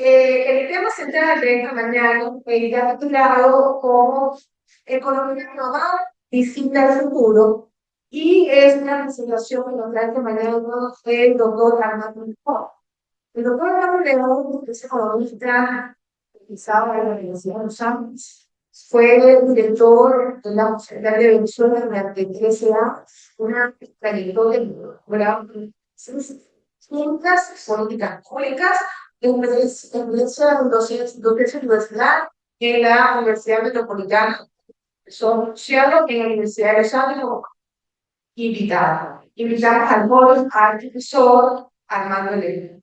El tema central de esta mañana, ya titulado como Economía Global, Visita al Futuro, y es una presentación que nos da esta mañana el doctor Armando León. El doctor Armando León es economista realizado en la Universidad de los Andes. Fue director de la Universidad de Venezuela durante 13 años, una trayectoria de distintas políticas públicas en docencia universidad en la Universidad Metropolitana. Son asociados en la Universidad de los Andes como invitados. Invitamos al joven, al profesor Armando León.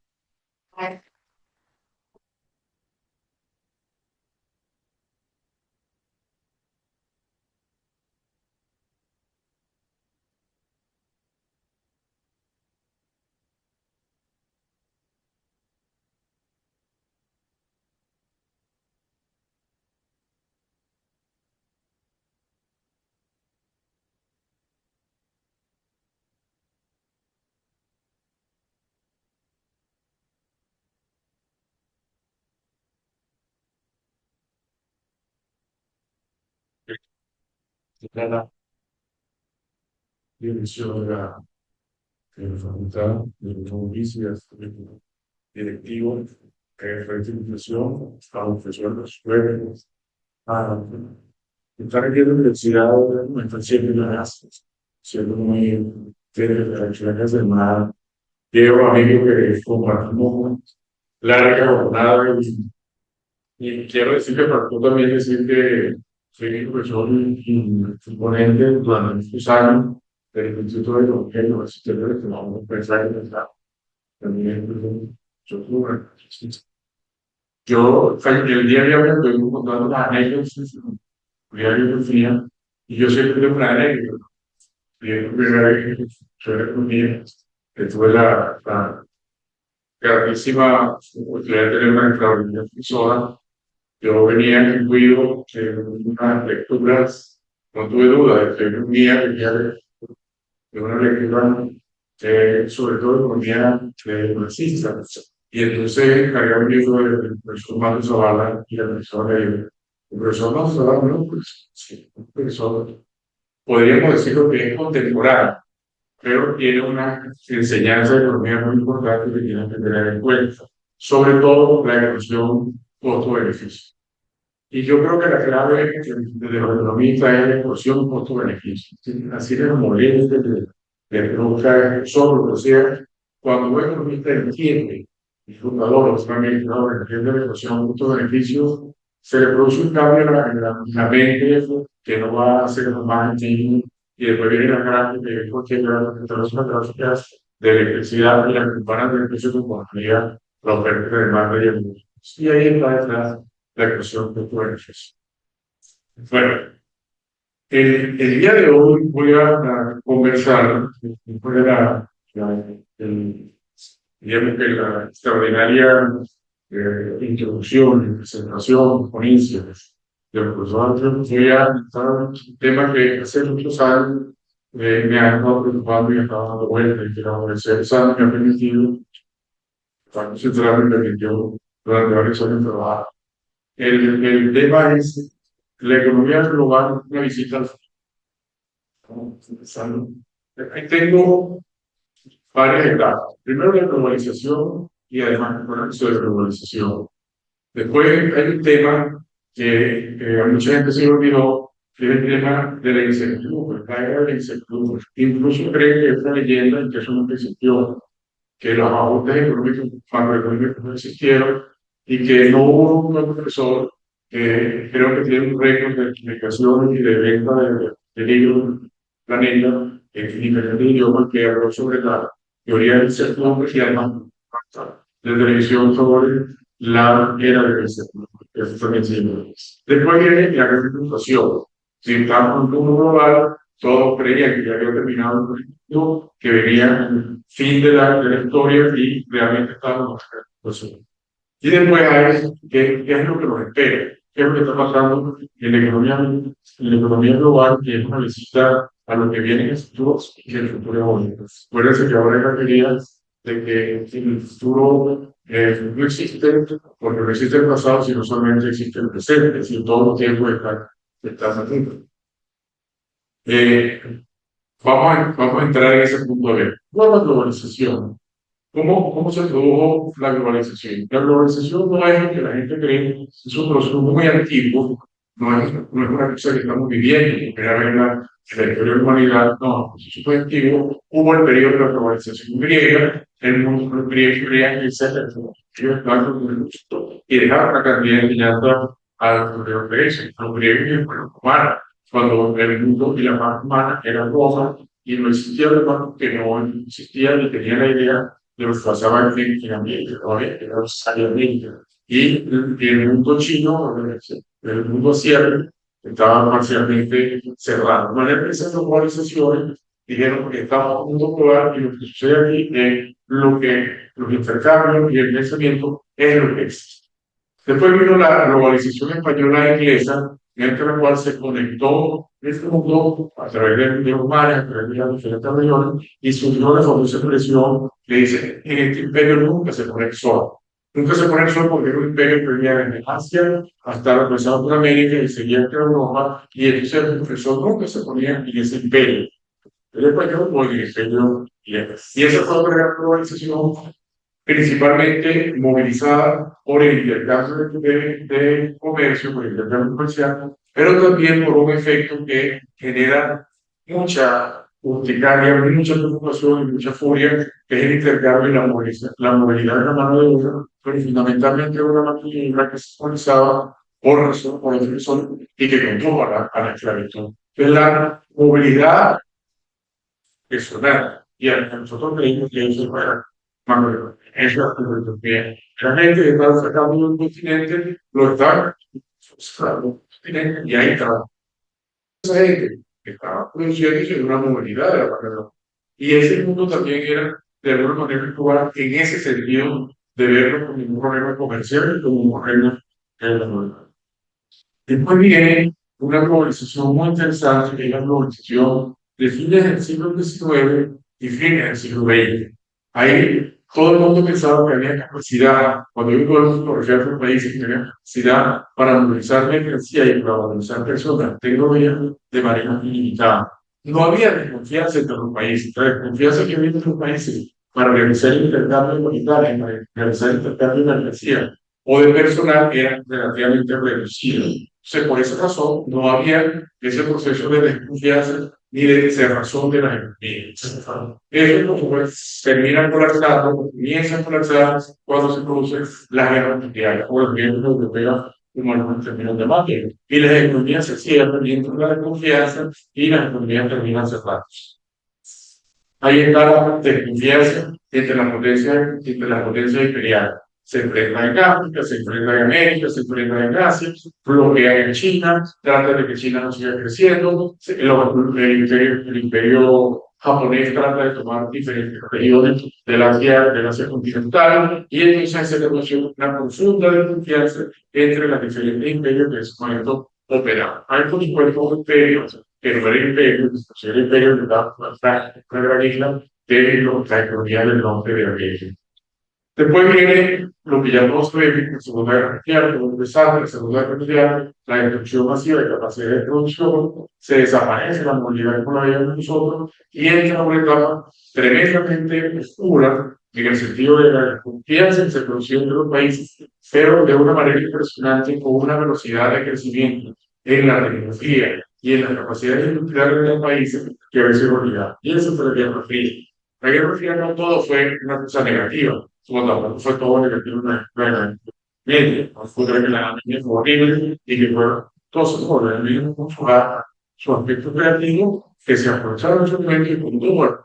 La dirección de la facultad de novicias, directivo, de institución, a profesores, a estar aquí en la universidad, me está siendo muy de las de mar. Llevo amigos que compartimos larga jornada y quiero decir que para tú también decir que soy un profesor imponente durante muchos años del Instituto de Economía y Universitario de Economía Empresaria de la también yo tuve. Yo, el día a día me estoy contando las anécdotas, diario que tenía, y yo siempre tengo una anécdota. Y es la primera vez que yo era economía, que tuve la gratísima oportunidad de tener una extraordinaria profesora. Yo venía incluido en unas lecturas, no tuve duda de que venía de una lectura sobre todo economía marxista. Y entonces cargaba un libro del profesor Manuel Zavala y la profesora el profesor Manuel Zavala, no, pues, sí, un profesor, podríamos decirlo que es contemporáneo, pero tiene una enseñanza de economía muy importante que tiene que tener en cuenta, sobre todo la ecuación costo-beneficio. Y yo creo que la clave de los economistas es la ecuación costo-beneficio. Así de moleste, de provocar solo, o sea, cuando un economista entiende, el fundador, los administradores, entiende la ecuación costo-beneficio, se le produce un cambio en la mente que no va a ser más antiguo y después viene la gráfica y cualquier gráficas de electricidad y la comparan con el precio de combustible, la oferta de demanda y el uso. Y ahí está detrás la ecuación de fuerzas. Bueno, el día de hoy voy a conversar sobre el, digamos que la extraordinaria introducción, presentación, ponencias del profesor Antonio. Voy a estar un tema que hace muchos años me ha estado preocupando y ha estado dando vuelta y que la Universidad de San me ha permitido, tanto central me permitió durante varios años trabajar. El tema es la economía global, una visita al futuro. Ahí tengo varias etapas. Primero la globalización y además el proceso de globalización. Después hay un tema que a mucha gente se le olvidó, que es el tema de la incertidumbre, la era de la incertidumbre. Incluso creen que es una leyenda y que eso nunca existió, que los ajustes económicos, macroeconómicos no existieron y que no hubo un profesor que creo que tiene un récord de publicación y de venta de libros en el planeta en diferentes idiomas que habló sobre la teoría del incertidumbre y además de televisión sobre la era del incertidumbre. Eso también se llama. Después viene la representación. Si estamos en un mundo global, todos creían que ya había terminado el proyecto, que venía el fin de la historia y realmente estábamos en la situación. Y después hay qué es lo que nos espera, qué es lo que está pasando en la economía global, que es una visita a lo que viene en el futuro y que el futuro es hoy. Acuérdense que ahora es la teoría de que el futuro No existe, porque no existe el pasado, sino solamente existe el presente, si todo el tiempo está saliendo. Vamos a entrar en ese punto de ver. ¿Cuál es la globalización? ¿Cómo se produjo la globalización? La globalización no es lo que la gente cree, es un proceso muy antiguo, no es una cosa que estamos viviendo, porque era en la historia de la humanidad, no, es muy antiguo. Hubo el periodo de la globalización griega, el mundo griego creían que se y dejaron la cantidad de enseñanza a los europeos, a los griegos y a los romanos, cuando el mundo y la paz humana eran Roma y no existía el hermano que no existía ni tenía la idea de lo que pasaba en América, todavía que no salía América. Y el mundo chino, el mundo asiático, estaba parcialmente cerrado. De manera que esas globalizaciones dijeron que estamos en un mundo global y lo que sucede aquí es lo que los intercambios y el pensamiento es lo que existe. Después vino la globalización española e inglesa, entre la cual se conectó este mundo a través de los mares, a través de las diferentes regiones, y surgió la famosa expresión que dice, en este imperio nunca se pone el sol. Nunca se pone el sol porque era un imperio que venía desde Asia hasta atravesado por América y seguía entre Europa, y entonces el sol nunca se ponía en ese imperio. El español o en el imperio inglés. Y esa fue otra gran globalización principalmente movilizada por el intercambio de comercio, por el intercambio comercial, pero también por un efecto que genera mucha urticaria, mucha preocupación y mucha furia, que es el intercambio y la movilidad de la mano de obra, pero fundamentalmente una mano de obra que se movilizaba por otra persona y que condujo a la esclavitud. Entonces, la movilidad personal y a nosotros creímos que eso era es la filosofía. La gente que está sacando de un continente lo está sacando un continente y ahí está. Esa gente que estaba produciendo en una movilidad de la manera. Y ese mundo también era de alguna manera actuar en ese sentido de verlo como un problema comercial y como un problema de la movilidad. Después viene una globalización muy interesante, que es la globalización de fines del siglo XIX y fines del siglo XX. Ahí todo el mundo pensaba que había capacidad, cuando yo todo el mundo me refiero a otros países, que había capacidad para movilizar mercancía y para movilizar personas, tecnología de manera ilimitada. No había desconfianza entre los países, la desconfianza que había entre los países para realizar intercambio monetario, para realizar intercambio de mercancía o de personal era relativamente reducido. Entonces, por esa razón, no había ese proceso de desconfianza ni de cerrazón de las economías. Eso, por supuesto, termina colapsando, comienza a colapsar cuando se producen las guerras mundiales o las guerras europeas, como algunos términos de máquina. Y las economías se siguen perdiendo la desconfianza y las economías terminan cerradas. Ahí está la desconfianza entre las potencias imperiales. Se enfrenta en África, se enfrenta en América, se enfrenta en Asia, bloquea en China, trata de que China no siga creciendo, el imperio japonés trata de tomar diferentes regiones del Asia continental, y entonces se conoció una profunda desconfianza entre los diferentes imperios que en ese momento operaban. Hay por supuesto un imperio que no era imperio, era el imperio de la gran isla de la economía del norte de América. Después viene lo que ya todos vemos, la Segunda Guerra Mundial, como desastre, la Segunda Guerra Mundial, la destrucción masiva de capacidad de producción, se desaparece la movilidad con la vida de nosotros y entra una etapa tremendamente oscura en el sentido de la confianza que se produció entre los países, pero de una manera impresionante, con una velocidad de crecimiento en la tecnología y en las capacidades industriales de los países que a veces olvidamos. Y eso fue la Guerra Fría. La Guerra Fría no todo fue una cosa negativa. Bueno, fue todo negativo, fue que la niña fue horrible y que fue todo su poder, con su aspecto creativo, que se aprovecharon en su momento y con todo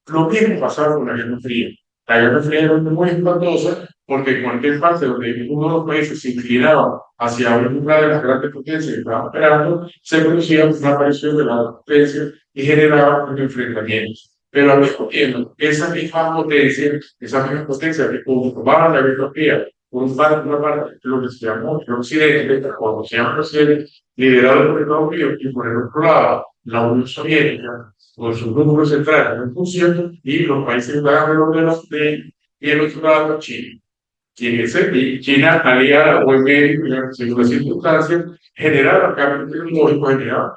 lo mismo pasaba con la Guerra Fría. La Guerra Fría era muy espantosa porque en cualquier parte donde uno de los países se inclinaba hacia una de las grandes potencias que estaban operando, se producía una aparición de la potencia y generaba un enfrentamiento. Pero al mismo tiempo, esa misma potencia que conformaban la Guerra Fría, una parte de lo que se llamó el Occidente, o se llama el Occidente, liderado por Estados Unidos, y por el otro lado, la Unión Soviética, con sus núcleos centrales en función, y los países alrededor de y el otro lado, Chile. y China aliada o en medio, según las circunstancias, generaba cambios tecnológicos, generaba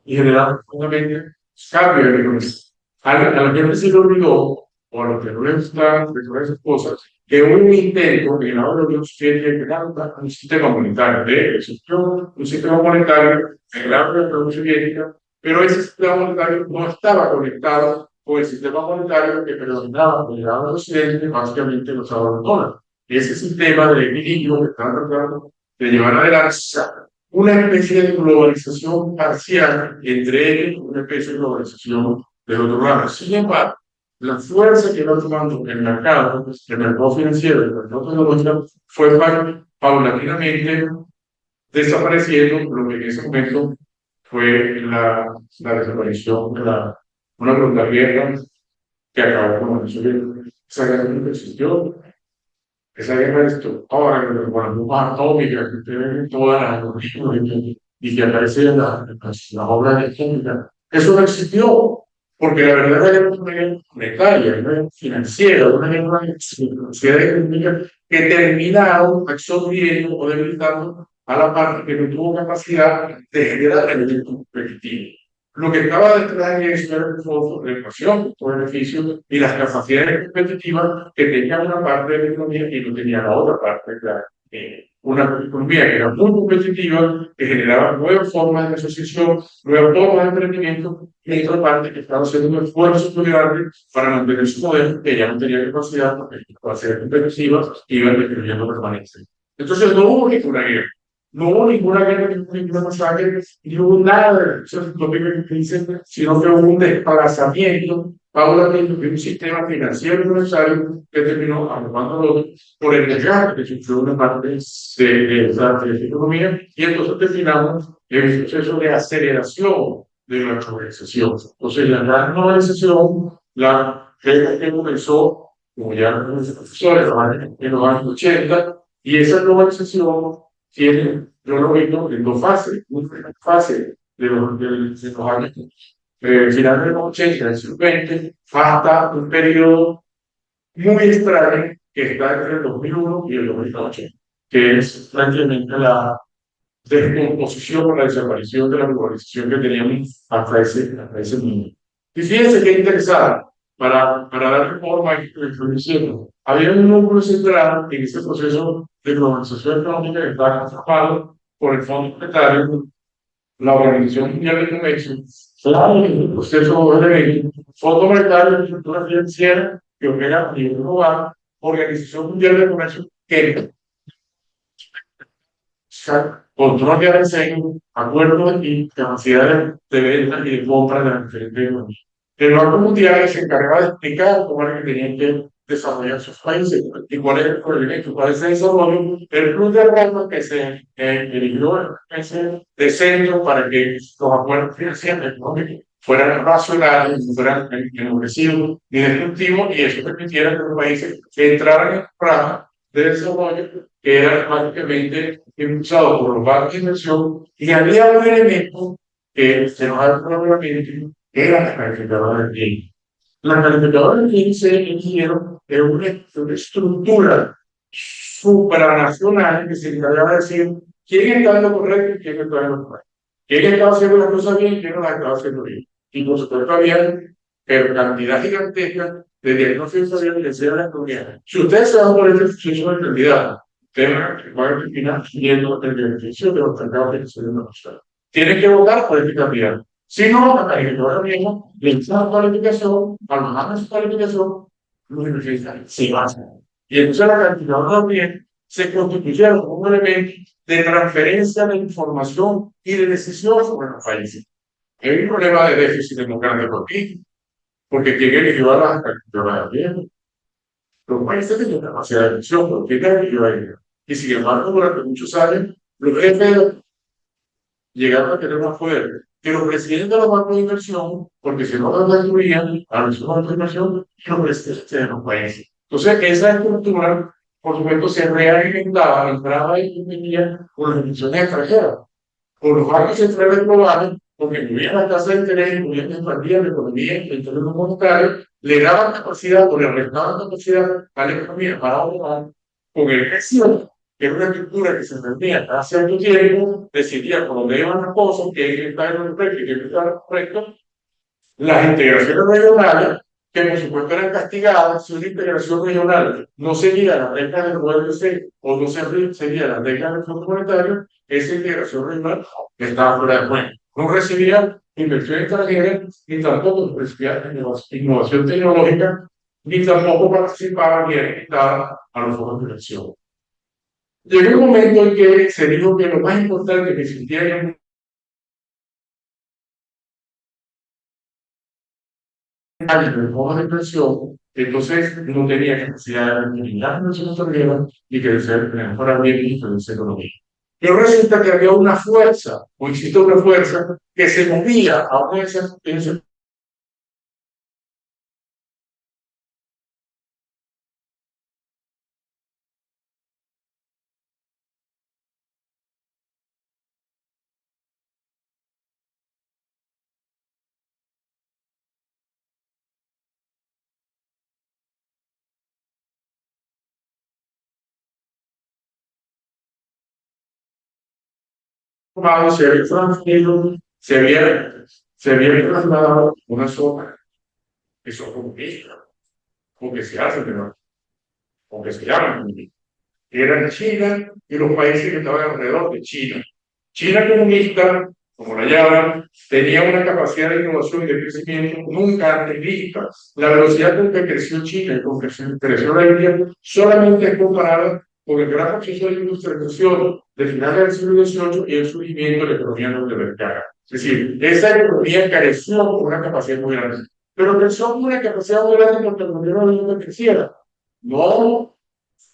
y generaba profundamente cambios en la economía. A la gente se le olvidó, o a los que no les gusta recordar esas cosas, que hubo un intento en la Unión Soviética de crear un sistema monetario. De hecho, existió un sistema monetario en la Unión Soviética, pero ese sistema monetario no estaba conectado con el sistema monetario que predominaba en la Unión Occidente, básicamente los dólares. Ese sistema de equilibrio que están tratando de llevar adelante una especie de globalización parcial, entre ellos una especie de globalización del otro lado. Sin embargo, la fuerza que va tomando el mercado financiero, el mercado tecnológico, fue paulatinamente desapareciendo lo que en ese momento fue la desaparición de una brutal guerra que acabó con la Unión Soviética. Esa guerra nunca existió. Esa guerra destructora, con las bombas atómicas que ustedes ven todas las y que aparece en las obras de química. Eso no existió, porque la verdad era una guerra monetaria, una guerra financiera, una guerra financiera y económica que terminaron absorbiendo o debilitando a la parte que no tuvo capacidad de generar elementos competitivos. Lo que estaba detrás de eso era el fondo de ecuación, los beneficios y las capacidades competitivas que tenía una parte de la economía y no tenía la otra parte. Una economía que era muy competitiva, que generaba nuevas formas de asociación, nuevas formas de emprendimiento, y otra parte que estaba haciendo un esfuerzo tolerable para mantener su poder, que ya no tenía capacidad, porque las capacidades competitivas iban destruyendo permanentemente. Entonces no hubo ninguna guerra. No hubo ninguna guerra, ninguna masacre, ni hubo nada de esos tópicos que dicen, sino que hubo un desplazamiento paulatino de un sistema financiero necesario que terminó armándolo por el desgaste que sufrió una parte de la economía, y entonces terminamos en un proceso de aceleración de la globalización. Entonces, la gran globalización, la que comenzó, como ya los profesores, en los años 80, y esa globalización tiene, yo lo veo en dos fases. Una fase de los años finales de los 80, del siglo XX, hasta un periodo muy extraño que está entre el 2001 y el 2008, que es prácticamente la descomposición o la desaparición de la globalización que teníamos hasta ese momento. Y fíjense qué interesante, para dar forma a esto que estoy diciendo, había un núcleo central en ese proceso de globalización económica que estaba atrapado por el Fondo Monetario, la Organización Mundial de Comercio, el proceso de Fondo Monetario, la estructura financiera que opera a nivel global, Organización Mundial de Comercio, que control de diseño, acuerdos y capacidades de venta y de compra de las diferentes economías. El Banco Mundial se encargaba de explicar cómo era que tenían que desarrollar sus países y cuál es el proyecto, cuál es el desarrollo. El Club de Roma que se eligió de centro para que los acuerdos financieros económicos fueran racionales, no fueran agresivos ni destructivos, y eso permitiera que los países entraran en el programa de desarrollo que era básicamente impulsado por los bancos de inversión, y había un elemento que se nos ha probablemente, que era la calificadora de Gini. La calificadora de Gini se eligieron de una estructura supranacional que se encargaba de decir quién está en lo correcto y quién está en lo correcto. Quién estaba haciendo las cosas bien y quién no las estaba haciendo bien. Y por supuesto había cantidad gigantesca de diagnósticos de evidencia de la economía. Si ustedes se van por este proceso de realidad, tema que va a terminar siguiendo el beneficio de los mercados que se ven. Tienen que votar por este candidato. Si no, la calificadora mismo le echa la cualificación, almacenan su cualificación, los benefician, sí basta. Y entonces la calificadora también se constituyeron como un elemento de transferencia de información y de decisión sobre los países. Hay un problema de déficit democrático aquí, porque quien eligió a la calificadora también. Los países tienen capacidad de decisión, pero ¿quién eligió a ella? Y sin embargo, durante muchos años, los jefes llegaron a tener más poder que los presidentes de los bancos de inversión, porque si no los destruían a los bancos de inversión, y los presidentes de los países. Entonces, esa estructura, por supuesto, se realimentaba, entraba y venía con las inversiones extranjeras, con los bancos centrales globales porque movía la tasa de interés, movía la expandía la economía, el término monetario, le daban capacidad o le restaban capacidad a la economía para ahorrar con el precio, que es una estructura que se reunía cada cierto tiempo, decidía por dónde iban las cosas, qué está en lo correcto y qué está en lo correcto. Las integraciones regionales, que por supuesto eran castigadas si una integración regional no seguía las reglas del OMC o no seguía las reglas del Fondo Monetario, esa integración regional estaba fuera de juego. No recibía inversión extranjera, ni tampoco recibía innovación tecnológica, ni tampoco participaba ni era invitada a los fondos de inversión. Llegó un momento en que se dijo que lo más importante que existía en de fondos de inversión, entonces no tenía capacidad de eliminar inversión extranjera y crecer, mejorar bien y crecer economía. Pero resulta que había una fuerza, o existe una fuerza, que se movía a una de esas se había transferido, se había trasladado una zona que son comunistas, o que se hacen, pero, o que se llaman comunistas. Eran China y los países que estaban alrededor de China. China comunista, como la llaman, tenía una capacidad de innovación y de crecimiento nunca antes vista. La velocidad con que creció China y con que creció la India solamente es comparada con el gran proceso de industrialización de finales del siglo XVIII y el surgimiento de la economía norteamericana. Es decir, esa economía careció con una capacidad muy grande, pero creció con una capacidad muy grande porque el gobierno no creciera. No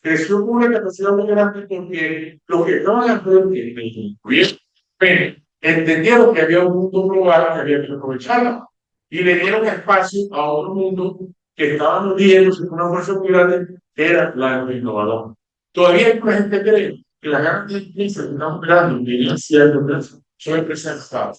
creció con una capacidad muy grande porque lo que estaban haciendo entendieron que había un mundo global que había que aprovecharlo y le dieron espacio a otro mundo que estaba moviéndose con una fuerza muy grande, que era la de innovador. Todavía la gente cree que las grandes empresas que están operando en Asia son empresas de Estado.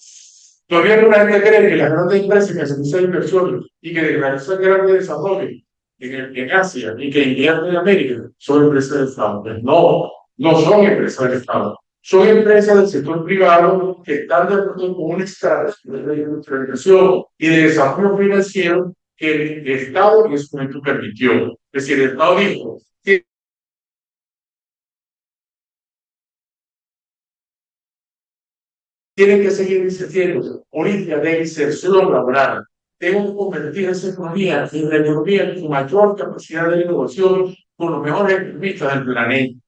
Todavía la gente cree que las grandes empresas que hacen esa inversión y que realizan grandes desarrollos en Asia y que invierten en América son empresas de Estado. Pues no, no son empresas de Estado. Son empresas del sector privado que están de acuerdo con un estrategia de industrialización y de desarrollo financiero que el Estado en su momento permitió. Es decir, el Estado dijo que tienen que seguir insistiendo políticas de inserción laboral. Tengo que convertir esa economía en la economía con mayor capacidad de innovación, con los mejores economistas del planeta.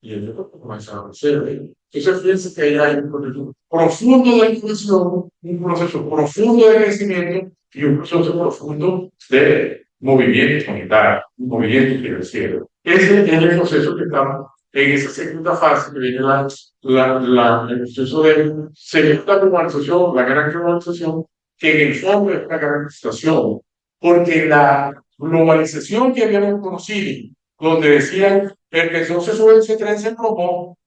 Y el otro comenzaba a hacer. Entonces, fíjense que ahí hay un proceso profundo de innovación, un proceso profundo de crecimiento y un proceso profundo de movimiento monetario, un movimiento financiero. Ese es el proceso que estamos en esa segunda fase que viene el proceso de segunda globalización, la gran globalización, que en el fondo es una gran situación, porque la globalización que habíamos conocido, donde decían el que no se sube ese tren se como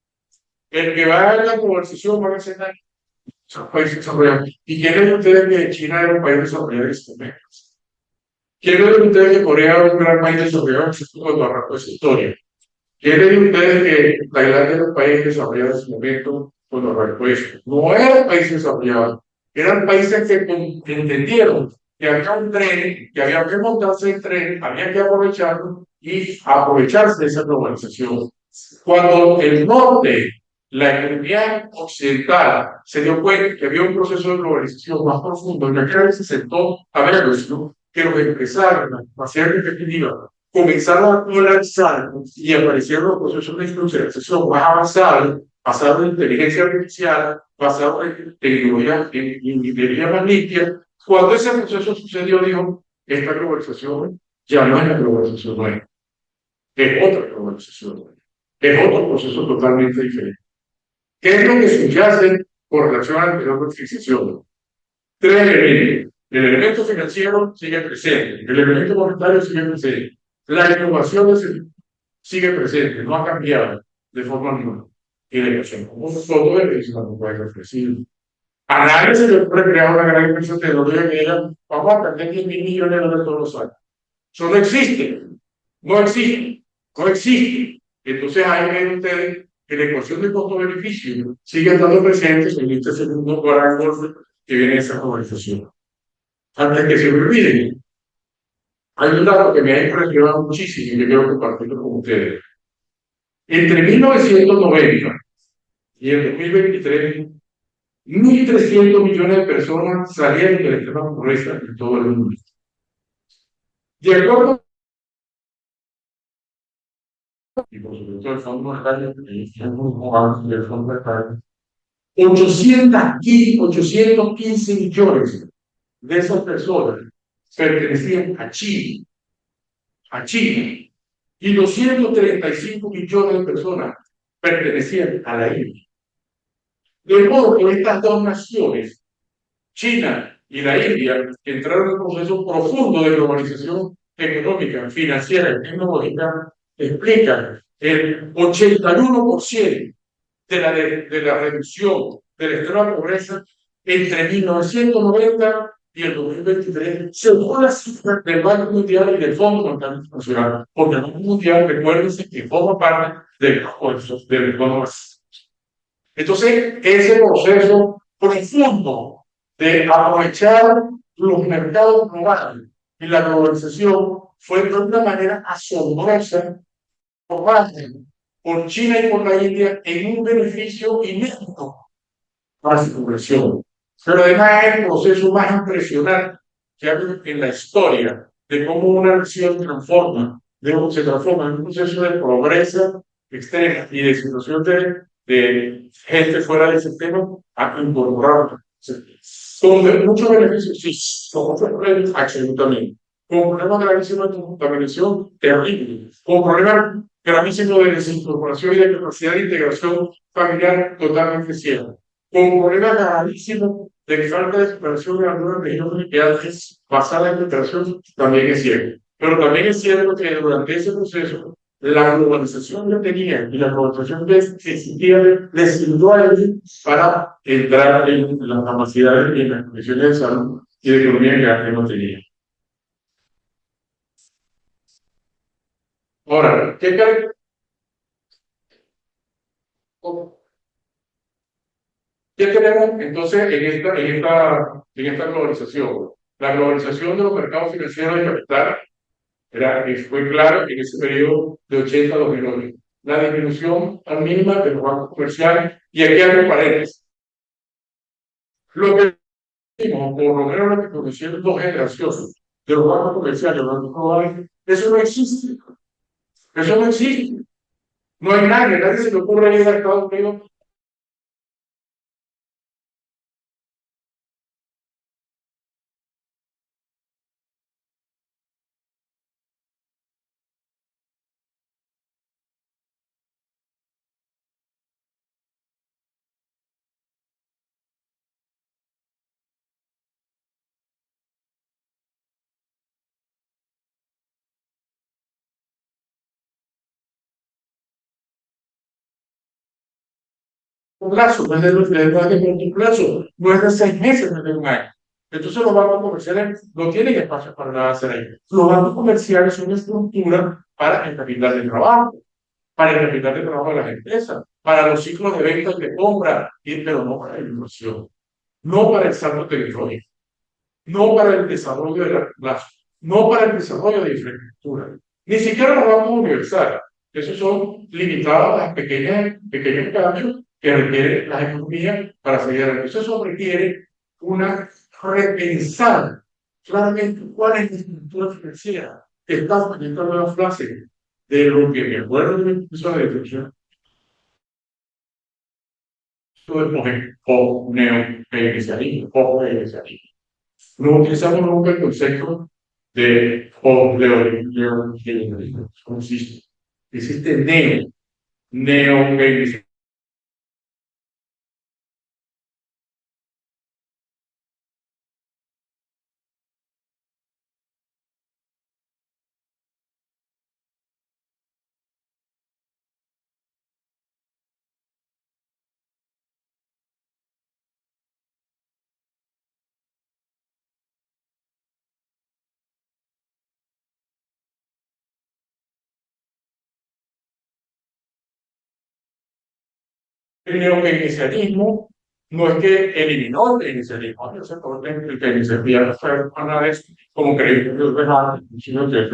el que va a la globalización va a ser son países desarrollados. ¿Y quieren de ustedes que China era un país desarrollado en este momento? ¿Quieren de ustedes que Corea era un gran país desarrollado en este cuando arrancó esa historia? ¿Quieren de ustedes que Tailandia era un país desarrollado en ese momento cuando arrancó eso? No eran países desarrollados, eran países que entendieron que había un tren, que había que montarse el tren, había que aprovecharlo y aprovecharse de esa globalización. Cuando el norte, la economía occidental, se dio cuenta que había un proceso de globalización más profundo, en el que se sentó a verlo, ¿no? Que los empresarios, la capacidad efectiva, comenzaron a polarizar y aparecieron los procesos de industrialización más avanzados, basados en inteligencia artificial, basados en tecnología, en ingeniería más limpia. Cuando ese proceso sucedió, dijo, esta globalización ya no es la globalización nueva, es otra globalización nueva, es otro proceso totalmente diferente. ¿Qué es lo que subyace con relación a la anterior notificación? Tres elementos. El elemento financiero sigue presente, el elemento monetario sigue presente, la innovación sigue presente, no ha cambiado de forma alguna. Y la innovación como todo es la que puede ofrecer. A nadie se le ocurre crear una gran empresa tecnológica que diga, vamos a perder 10.000 millones de dólares todos los años. Eso no existe, no existe, no existe. Entonces ahí ven ustedes que la ecuación de costo-beneficio sigue estando presente en este segundo gran golpe que viene de esa globalización. Antes que se me olviden, hay un dato que me ha impresionado muchísimo y que quiero compartirlo con ustedes. Entre 1990 y el 2023, 1.300 millones de personas salieron de la extrema pobreza en todo el mundo. De acuerdo, y por supuesto el Fondo Monetario, el Fondo Monetario, 815 millones de esas personas pertenecían a China, y 235 millones de personas pertenecían a la India. De modo que estas dos naciones, China y la India, entraron en un proceso profundo de globalización económica, financiera y tecnológica, explican el 81% de la reducción de la extrema pobreza entre 1990 y el 2023, según las cifras del Banco Mundial y del Fondo Monetario Internacional. Porque el Banco Mundial, recuérdense que forma parte del esfuerzo del Fondo. Entonces, ese proceso profundo de aprovechar los mercados globales y la globalización fue de una manera asombrosa por China y por la India en un beneficio inédito para su población. Pero además es el proceso más impresionante que ha habido en la historia de cómo una nación se transforma en un proceso de progreso extrema y de situación de gente fuera del sistema a incorporar. Con muchos beneficios, sí, con muchos problemas, absolutamente. Con problemas gravísimos de contaminación, terrible. Con problemas gravísimos de desincorporación y de capacidad de integración familiar totalmente cierta. Con problemas gravísimos de falta de superación en algunas regiones que antes basada en cooperación también es cierto. Pero también es cierto que durante ese proceso la globalización que tenía y la globalización que existía les sirvió a ellos para entrar en las capacidades y en las condiciones de salud y de economía que antes no tenían. Ahora, ¿qué tenemos entonces en esta globalización? La globalización de los mercados financieros de capital fue claro en ese periodo de 80 a 2008. La disminución al mínima de los bancos comerciales, y aquí hay un paréntesis. Lo que vimos, por lo menos lo que conocieron dos generaciones de los bancos comerciales, los bancos globales, eso no existe. Eso no existe. No hay nadie se le ocurre ir a Estados Unidos. Un plazo, no es de corto plazo, no es de 6 meses, no es de un año. Entonces los bancos comerciales no tienen espacio para nada hacer ahí. Los bancos comerciales son una estructura para el capital de trabajo, para el capital de trabajo de las empresas, para los ciclos de venta y de compra, pero no para la inversión, no para el salto tecnológico, no para el desarrollo de la plaza, no para el desarrollo de infraestructura, ni siquiera los bancos universales. Esos son limitados a pequeños cambios que requieren las economías para seguir adelante. Eso requiere una repensar claramente cuál es la estructura financiera que está poniendo la frase de lo que me acuerdo de mi curso de definición. Esto es neo-keynesianismo, post-keynesianismo. No utilizamos nunca el concepto de post-keynesianismo. No existe. Existe neo-keynesianismo. El neokeynesianismo no es que eliminó el keynesianismo, yo sé por qué el keynesianismo ya no fue para nada de eso, como creí que Dios dejaba, sino que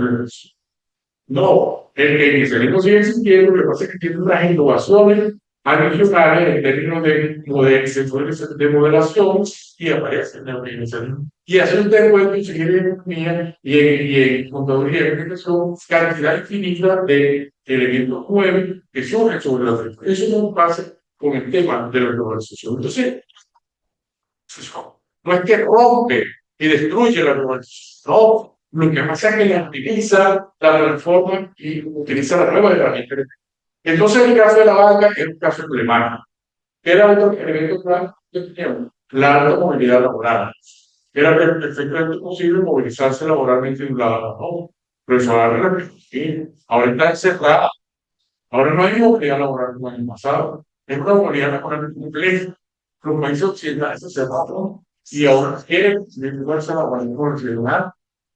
no, el keynesianismo sigue existiendo, lo que pasa es que tiene unas innovaciones adicionales en términos de modelación y aparece el neokeynesianismo. Y así usted puede conseguir en economía y en contaduría y administración cantidad infinita de elementos nuevos que surgen sobre la realidad. Eso no pasa con el tema de la globalización. Entonces, no es que rompe y destruye la globalización, no. Lo que pasa es que la utiliza, la transforma y utiliza la nueva herramienta. Entonces, el caso de la banca es un caso emblemático. Era otro elemento clave que teníamos, la alta movilidad laboral. Era perfectamente posible movilizarse laboralmente de un lado a otro. Pero eso ahora está encerrada. Ahora no hay movilidad laboral como en el pasado. Es una movilidad laboral compleja. Los países occidentales se cerraron y ahora quieren vincularse a la movilidad.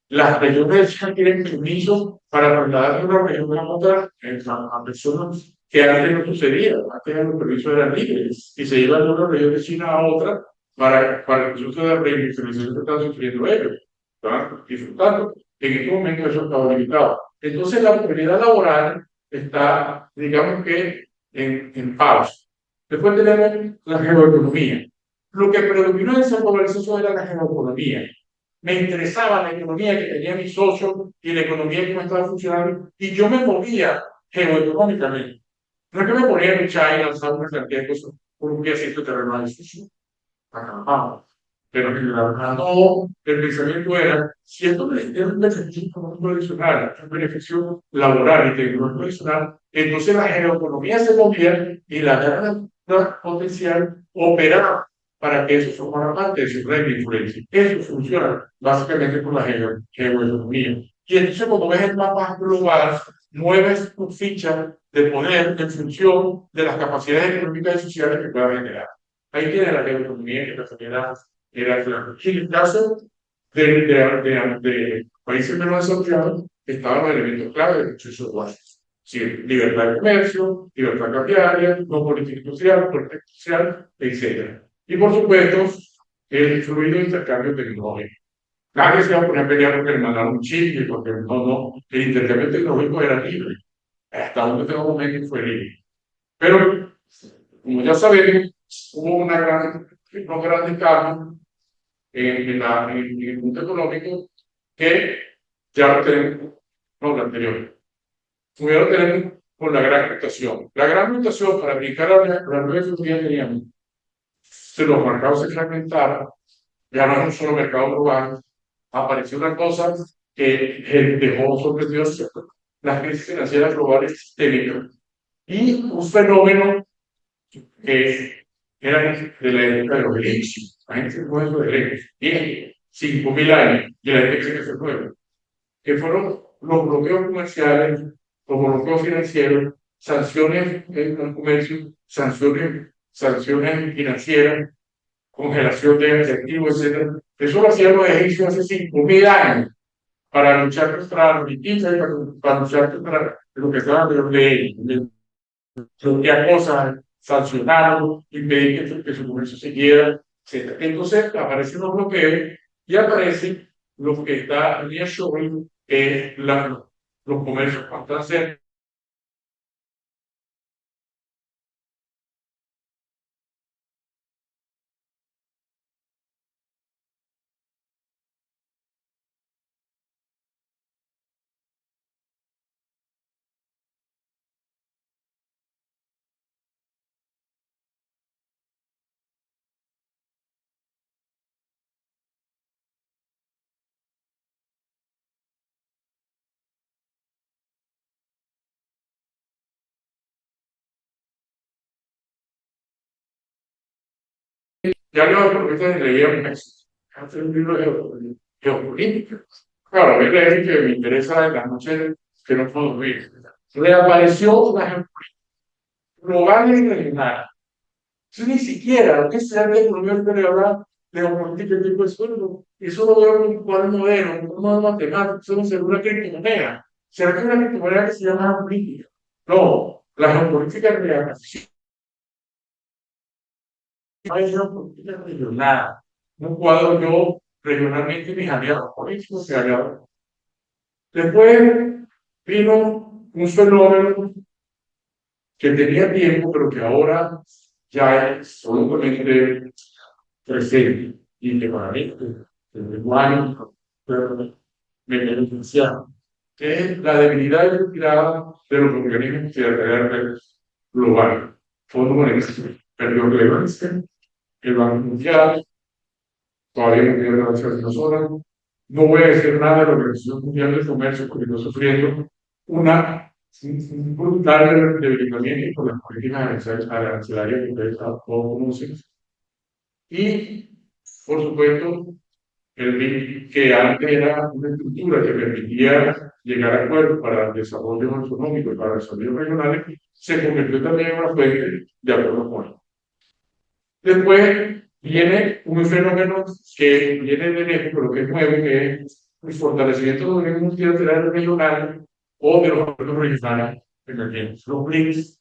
Las regiones del Chaco tienen permiso para trasladar de una región a otra a personas que antes no sucedía. Antes los permisos eran libres y se iban de una región de China a otra para el uso de la reindustrialización que están sufriendo ellos. Estaban disfrutando. En este momento eso estaba limitado. Entonces la movilidad laboral está, digamos que, en pausa. Después tenemos la geoeconomía. Lo que predominó en esa globalización era la geoeconomía. Me interesaba la economía que tenía mi socio y la economía que no estaba funcionando, y yo me movía geoeconómicamente. No es que me ponía en China y lanzaba una cantidad de cosas por un piecito terrenal. Pero en realidad no, el pensamiento era, si esto es un beneficio económico adicional, un beneficio laboral y tecnológico adicional, entonces la geoeconomía se movía y la gran potencial operaba para que eso formara parte de su red de influencia. Eso funciona básicamente con la geoeconomía. Y entonces cuando ves el mapa global, mueves tu ficha de poder en función de las capacidades económicas y sociales que pueda generar. Ahí tiene la geoeconomía que era claro. Y en el caso de países menos desarrollados, estaban los elementos clave del proceso básico. Sí, libertad de comercio, libertad cambiaria, no política industrial, política social, etc. Y por supuesto, el fluido intercambio tecnológico. Nadie se va a poner a pelear porque le mandaron un chip, porque no, el intercambio tecnológico era libre. Hasta donde tengo momento fue libre. Pero, como ya sabemos, hubo unos grandes cambios en el mundo económico que ya lo tenemos, no, lo anterior. Primero tenemos con la gran mutación. La gran mutación para aplicar a la nueva economía teníamos, si los mercados se fragmentaron, ya no es un solo mercado global, apareció una cosa que dejó sorprendido las crisis financieras globales sistémicas y un fenómeno que era de la época de los egipcios. La gente se fue de los egipcios. Tiene 5.000 años y la gente dice que se fue. Que fueron los bloqueos comerciales, los bloqueos financieros, sanciones en el comercio, sanciones financieras, congelación de activos, etc. Eso lo hacían los egipcios hace 5.000 años para luchar contra los distintos, para luchar contra lo que estaban de bloquear cosas, sancionarlo, impedir que su comercio siguiera, etc. Entonces aparecen los bloqueos y aparece lo que está en el showing, que es los comercios bastante cerca. Ya los economistas leían hace un libro de geopolítica. Claro, a mí leer que me interesa en las noches que no puedo dormir. Reapareció una geopolítica global y regional. Eso ni siquiera, lo que sea de economía que le habla de geopolítica y tipo de sueldo. Eso lo veo en un cuadro modelo, en un modo matemático, eso no será una criptomoneda. ¿Será que es una criptomoneda que se llama geopolítica? No, la geopolítica es real. hay una política regional, un cuadro yo regionalmente mis aliados políticos y aliados. Después vino un fenómeno que tenía tiempo, pero que ahora ya es sumamente presente y que para mí, desde igual, me beneficia, que es la debilidad y retirada de los organismos de carácter global. Fondo Monetario perdió relevancia, el Banco Mundial todavía no tiene relación con nosotros. No voy a decir nada de la Organización Mundial del Comercio porque está sufriendo un brutal debilitamiento por las políticas arancelarias que ustedes todos conocen. Y, por supuesto, el BID, que antes era una estructura que permitía llegar a acuerdos para el desarrollo económico y para el desarrollo regional, se convirtió también en una fuente de acuerdos políticos. Después viene un fenómeno que viene de lejos, pero que es nuevo, que es el fortalecimiento de los organismos multilaterales regionales o de los acuerdos regionales emergentes. Los BRICS,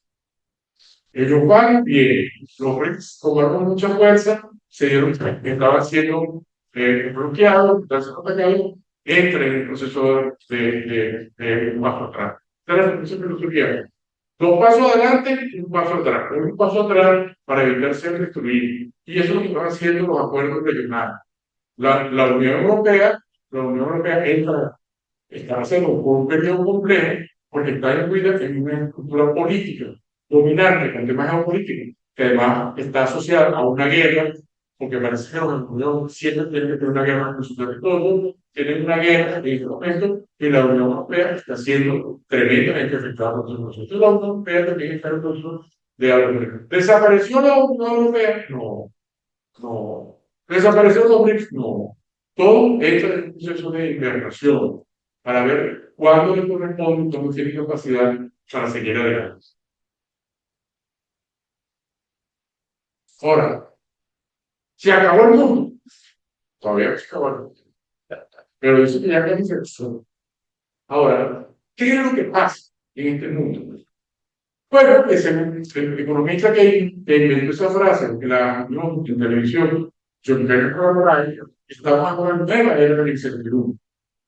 ellos van bien. Los BRICS tomaron mucha fuerza, se dieron que estaban siendo bloqueados, estaban siendo atacados, entran en el proceso de un paso atrás. Esta es la filosofía. Dos pasos adelante y un paso atrás. Un paso atrás para evitar ser destruido. Y eso es lo que están haciendo los acuerdos regionales. La Unión Europea está haciendo un periodo complejo porque está incluida en una estructura política dominante, con temas geopolíticos, que además está asociada a una guerra, porque parece que los europeos siempre tienen que tener una guerra en su territorio, tienen una guerra en este momento, y la Unión Europea está siendo tremendamente afectada por todo eso. Entonces la Unión Europea también está en el proceso de algo. ¿Desapareció la Unión Europea? No, no. ¿Desapareció los BRICS? No. Todo entra en un proceso de integración para ver cuándo le corresponde, cómo tiene capacidad para seguir adelante. Ahora, ¿se acabó el mundo? Todavía no se acabó el mundo. Pero dice que ya hay infección. Ahora, ¿qué es lo que pasa en este mundo? Bueno, que el economista que inventó esa frase, que la vimos en televisión, John Kenneth, estamos en una nueva era de la incertidumbre.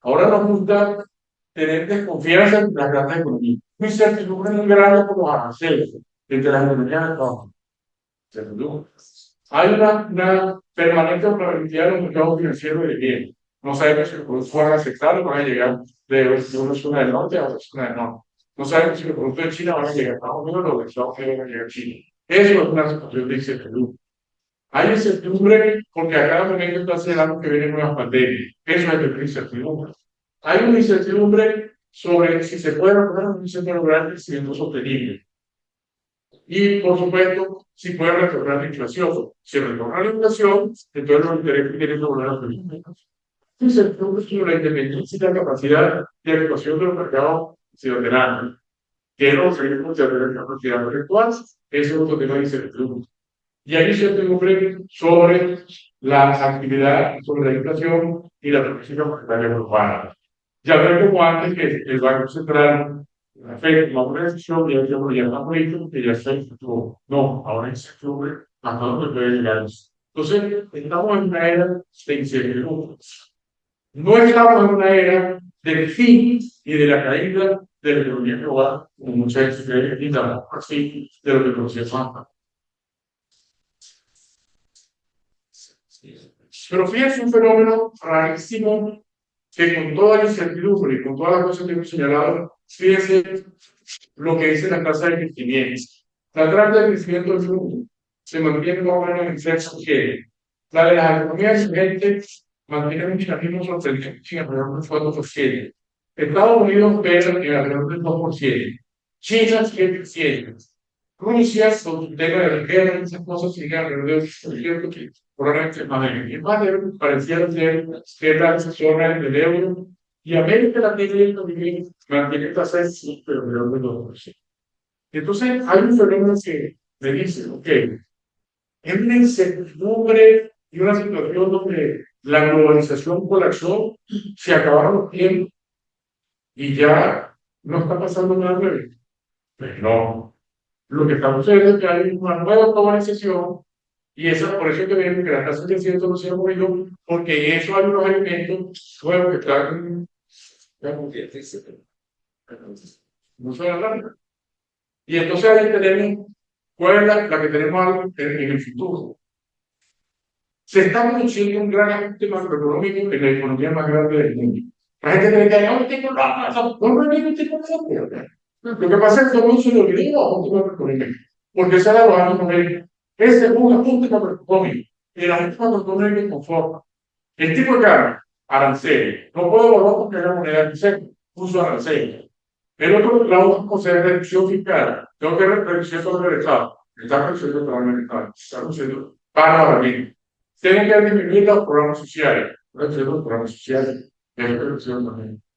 Ahora nos gusta tener desconfianza en las grandes economías. Una incertidumbre muy grande por los aranceles entre las economías de todos. Hay una permanente probabilidad de los mercados financieros de bien. No sabemos si los productos van a aceptar o van a llegar de una zona del norte a otra zona del norte. No sabemos si los productos de China van a llegar a Estados Unidos o de Estados Unidos van a llegar a China. Eso es una situación de incertidumbre. Hay incertidumbre porque a cada momento está señalando que vienen nuevas pandemias. Eso es de incertidumbre. Hay una incertidumbre sobre si se puede lograr o no se puede lograr el crecimiento sostenible. Y, por supuesto, si puede retornar la inflación. Si retorna la inflación, entonces los intereses tienen que volver a subir. Incertidumbre sobre la independencia y la capacidad de actuación de los mercados ciudadanos. Que los organismos de la propiedad intelectual es otro tema de incertidumbre. Y hay incertidumbre sobre la actividad, sobre la inflación y la política monetaria global. Ya veo como antes que el Banco Central la Fed tomó una decisión y ellos lo llaman político que ya se efectuó. No, ahora es incertidumbre hasta dónde puede llegar eso. Entonces, estamos en una era de incertidumbre. No estamos en una era del fin y de la caída de la economía global, como muchas veces creen, y tampoco así de lo que conocemos antes. Pero fíjense un fenómeno rarísimo que con toda la incertidumbre y con todas las cosas que hemos señalado, fíjense lo que dice la tasa de crecimiento. La tasa de crecimiento del mundo se mantiene más o menos en 6%. La de las economías emergentes mantiene un dinamismo sorprendente en alrededor del 4%. Estados Unidos pesa en alrededor del 2%. China 7%. Rusia, con su tema de la guerra y esas cosas, sigue alrededor del 8%, que probablemente más de y más de pareciera ser que la zona del euro y América Latina y el Caribe mantiene tasas de pero alrededor del 2%. Entonces, hay un fenómeno que me dice, ok, es una incertidumbre y una situación donde la globalización colapsó, se acabaron los tiempos y ya no está pasando nada nuevo. Pues no. Lo que está sucediendo es que hay una nueva globalización Y eso, por eso que vemos que la tasa de crecimiento no se ha movido, porque en eso hay unos elementos nuevos que están, no se hablan. Y entonces ahí tenemos, ¿cuál es la que tenemos en el futuro? Se está produciendo un gran ajuste macroeconómico en la economía más grande del mundo. La gente cree que no tengo nada, no tengo nada. Lo que pasa es que todo se lo olvidó a ajuste macroeconómico, porque se da los años 90. Ese es un ajuste macroeconómico, y el ajuste macroeconómico conforma. El tipo de cambio, arancel, no puedo volver porque es la moneda que se puso arancel. El otro lado, o sea, reducción fiscal, tengo que reducir sobre el Estado, está reduciendo todo el Estado, está reduciendo para la misma. Tengo que disminuir los programas sociales, reduciendo los programas sociales,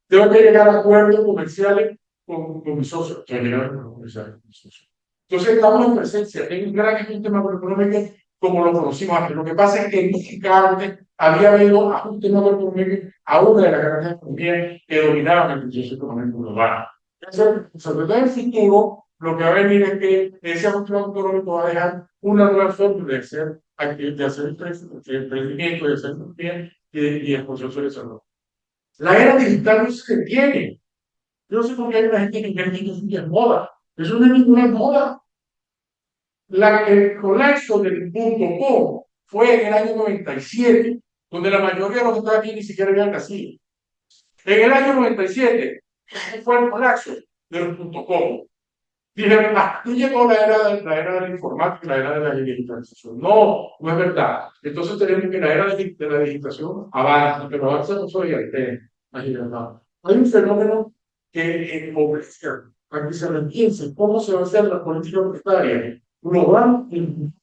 tengo que llegar a acuerdos comerciales con mis socios, tengo que llegar a acuerdos comerciales con mis socios. Entonces estamos en presencia, en un gran ajuste macroeconómico como lo conocimos antes. Lo que pasa es que en México antes había habido ajuste macroeconómico a una de las grandes economías que dominaban el proceso económico global. Sobre todo en el futuro, lo que va a venir es que ese ajuste macroeconómico va a dejar una nueva forma de hacer emprendimiento, de hacer bien y el proceso de desarrollo. La era digital no se detiene. Yo no sé por qué hay una gente que cree que es moda. Eso no es ninguna moda. El colapso del .com fue en el año 97, donde la mayoría de los que estaban aquí ni siquiera habían nacido. En el año 97 fue el colapso del .com. Dijeron, aquí llegó la era de la informática, la era de la digitalización. No, no es verdad. Entonces tenemos que la era de la digitalización avanza, pero avanza no soy hay un fenómeno que obliga a que se repiense cómo se va a hacer la política monetaria global en el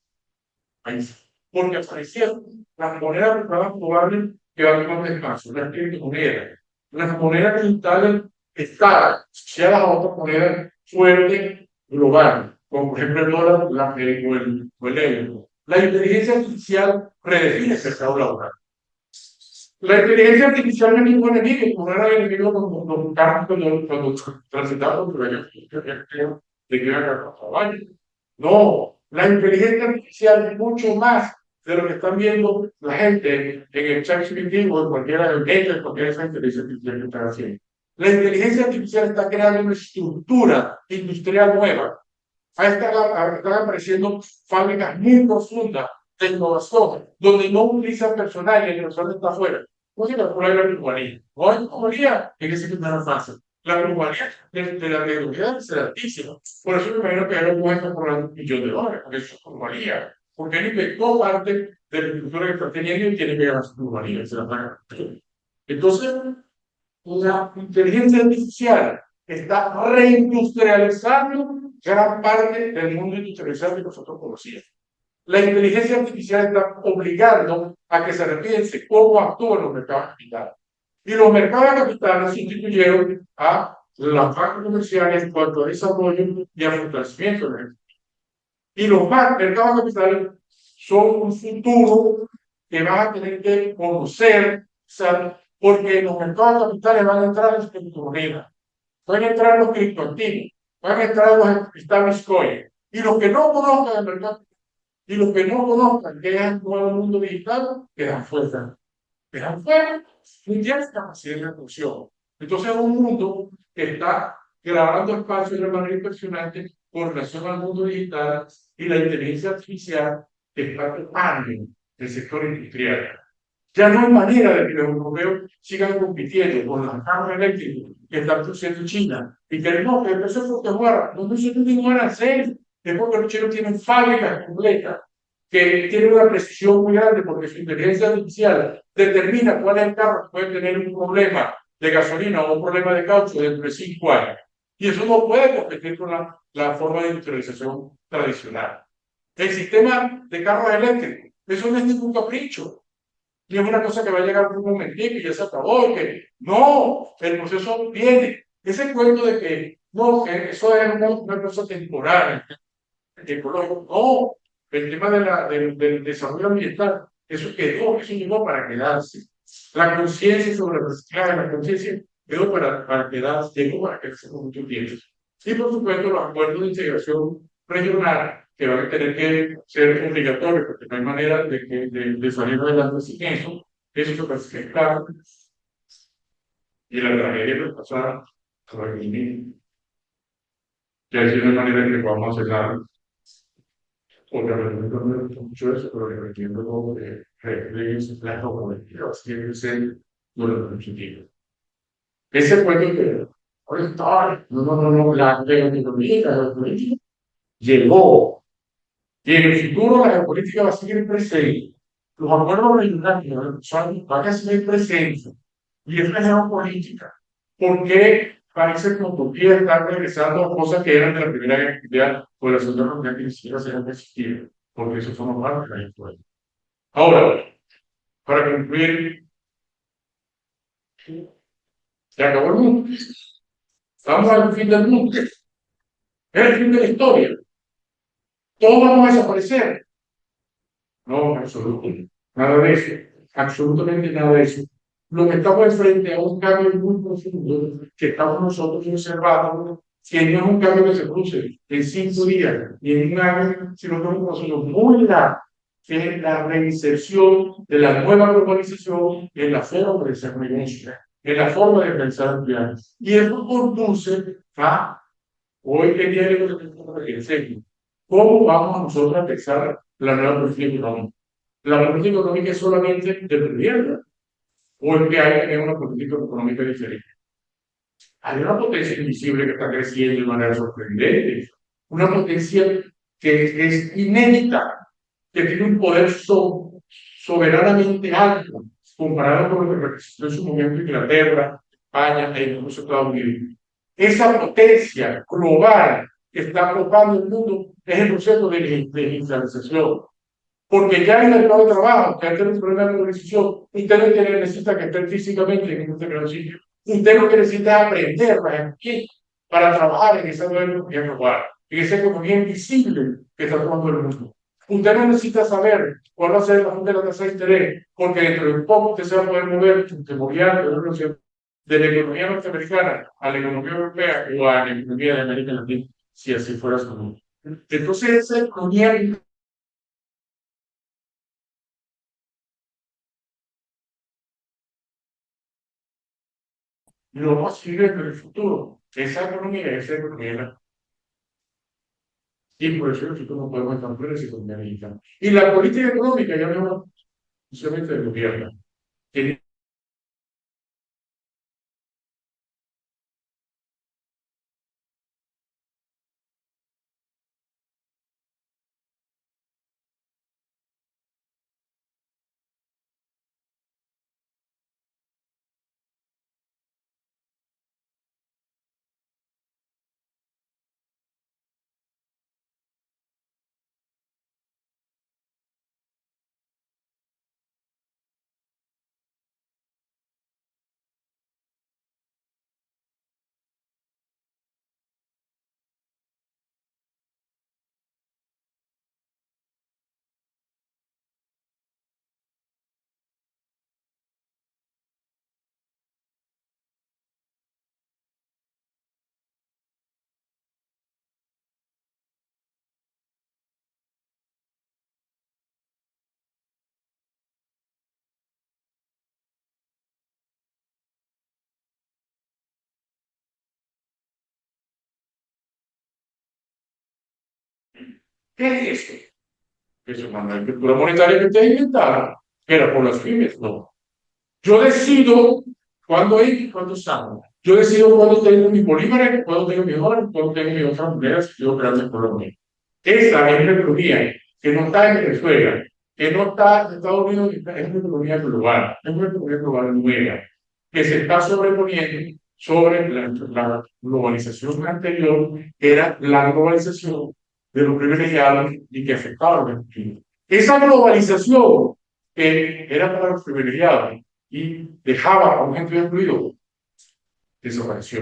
país. Porque aparecieron las monedas más probables que van a tomar espacio, las criptomonedas. Las monedas digitales están asociadas a otras monedas fuertes globales, como por ejemplo el dólar o el euro. La inteligencia artificial redefine ese mercado laboral. La inteligencia artificial no es ningún enemigo, como era el enemigo cuando transitaba por el de que iban a trabajar. No, la inteligencia artificial es mucho más de lo que están viendo la gente en el chat GPT o en cualquiera de cualquier esa inteligencia artificial que están haciendo. La inteligencia artificial está creando una estructura industrial nueva. Están apareciendo fábricas muy profundas de innovación, donde no utilizan personal y el personal está afuera. No se calcula la plusvalía. No hay plusvalía en ese primera fase. La plusvalía de la tecnología es altísima. Por eso me imagino que Elon Musk está cobrando $1.000.000, porque eso es plusvalía. Porque él inventó parte de la estructura que está teniendo y tiene que ganar su plusvalía. Entonces, la inteligencia artificial está reindustrializando gran parte del mundo industrializado que nosotros conocíamos. La inteligencia artificial está obligando a que se repiense cómo actúan los mercados de capitales. Y los mercados de capitales sustituyeron a las bancas comerciales en cuanto a desarrollo y a fortalecimiento de la. Y los mercados de capitales son un futuro que van a tener que conocer, ¿sabes? Porque los mercados de capitales van a entrar en las criptomonedas, van a entrar los criptoactivos, van a entrar los stablecoins. Y los que no conozcan el mercado y los que no conozcan que es el nuevo mundo digital, quedan fuera. Quedan fuera, no tienen capacidad de reducción. Entonces es un mundo que está grabando espacio de una manera impresionante con relación al mundo digital y la inteligencia artificial que está tocando el sector industrial. Ya no hay manera de que los europeos sigan compitiendo con las cargas eléctricas que están produciendo China y que no, que eso es porque muera. No se ningún arancel. Es porque los chinos tienen fábricas completas que tienen una precisión muy grande porque su inteligencia artificial determina cuál es el carro que puede tener un problema de gasolina o un problema de caucho dentro de 5 años. Y eso no puede competir con la forma de industrialización tradicional. El sistema de carros eléctricos, eso no es ningún capricho. Y es una cosa que va a llegar por un momentito y ya se acabó. Que, no, el proceso viene. Ese cuento de que no, que eso es una cosa temporal, ecológico, no. El tema del desarrollo ambiental, eso quedó, eso llegó para quedarse. La conciencia sobre el reciclaje, la conciencia quedó para quedarse, llegó para quedarse por mucho tiempo. Y por supuesto, los acuerdos de integración regional que van a tener que ser obligatorios, porque no hay manera de salir adelante sin eso. Eso se parece claro. Y la tragedia que pasar a la Guinea. Ya hay una manera que podamos hacer nada. Obviamente no me gusta mucho eso, pero le entiendo como de reglas, las normativas tienen que ser durante mucho tiempo. Ese cuento que ahorita, la geopolítica llegó. Y en el futuro la geopolítica va a seguir presente. Los acuerdos regionales van a seguir presentes. Y es la geopolítica. ¿Por qué países como Turquía están regresando a cosas que eran de la Primera Guerra Mundial o de la Segunda Guerra Mundial que ni siquiera se han existido? Porque eso forma parte de la geopolítica. Ahora, para concluir, se acabó el mundo. Estamos al fin del mundo. Es el fin de la historia. Todos vamos a desaparecer. No, absolutamente. Nada de eso. Absolutamente nada de eso. Lo que estamos frente a un cambio muy profundo que estamos nosotros observando, que no es un cambio que se produce en 5 días y en un año, sino que es un proceso muy largo, que es la reinserción de la nueva globalización en la forma de ser negocio, en la forma de pensar el plan. Y eso conduce a, hoy en día, en serio, ¿cómo vamos nosotros a pensar la nueva política económica? La política económica es solamente de vivienda, o es que hay que tener una política económica diferente. Hay una potencia invisible que está creciendo de manera sorprendente, una potencia que es inédita, que tiene un poder soberanamente alto, comparado con lo que representó en su momento Inglaterra, España e incluso Estados Unidos. Esa potencia global que está arropando el mundo es el proceso de digitalización. Porque ya hay el mercado de trabajo, que hay un problema de organización. Usted no necesita que esté físicamente en un determinado sitio. Usted lo que necesita es aprender para trabajar en esa nueva economía global, en esa economía invisible que está tomando el mundo. Usted no necesita saber cuál va a ser la junta de la tasa de interés, porque dentro de un poco usted se va a poder mover de la economía norteamericana a la economía europea o a la economía de América Latina, si así fuera su mundo. Entonces, esa economía lo posible en el futuro. Esa economía, y por eso nosotros no podemos estar en esa economía mexicana. Y la política económica, ya no solamente del gobierno, tiene ¿qué es esto? Eso es una estructura monetaria que ustedes inventaron, pero por las pymes, no. Yo decido cuándo ir y cuándo salgo. Yo decido cuándo tengo mis bolívares, cuándo tengo mis dólares, cuándo tengo mis otras monedas y yo operando en Colombia. Esa es una economía que no está en Venezuela, que no está en Estados Unidos, es una economía global, es una economía global nueva, que se está sobreponiendo sobre la globalización anterior, que era la globalización de los privilegiados y que afectaba a los pequeños. Esa globalización que era para los privilegiados y dejaba a un gente incluido, desapareció.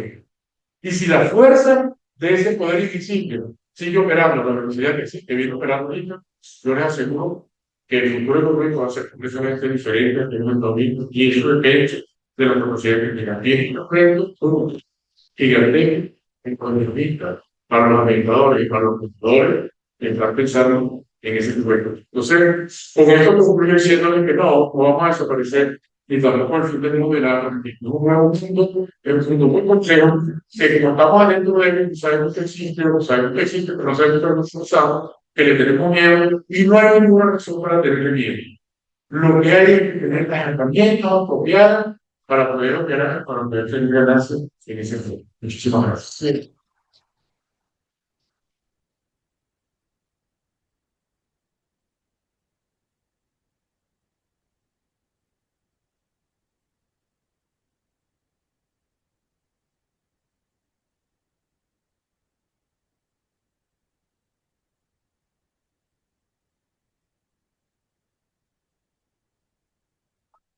Y si la fuerza de ese poder invisible sigue operando a la velocidad que viene operando ahorita, yo les aseguro que el futuro económico va a ser completamente diferente en el 2000, y eso depende de la capacidad que tengan. Tienen un reto gigantesco economista para los administradores y para los computadores entrar pensando en ese tipo de cosas. Entonces, con esto concluyo diciéndole que no vamos a desaparecer ni tampoco el fin del mundo de nada, porque es un nuevo mundo, es un mundo muy complejo, que como estamos adentro de él, sabemos que existe, pero no sabemos que nos usamos, que le tenemos miedo y no hay ninguna razón para tenerle miedo. Lo que hay es que tener las herramientas apropiadas para poder operar, para poder tener ganancias en ese mundo. Muchísimas gracias.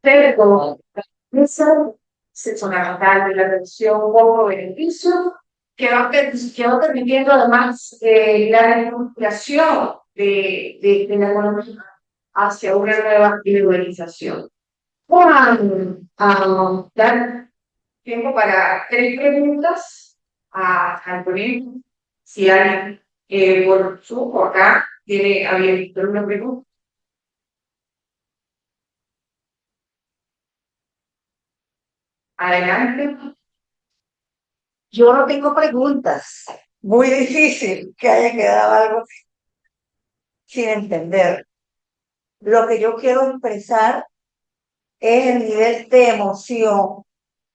Pero esa es fundamental de la reducción costo-beneficio que va permitiendo además la recuperación de la economía hacia una nueva individualización. Vamos a dar tiempo para tres preguntas al ponente. Si alguien por acá tiene abierto una pregunta, adelante. Yo no tengo preguntas. Muy difícil que haya quedado algo sin entender. Lo que yo quiero expresar es el nivel de emoción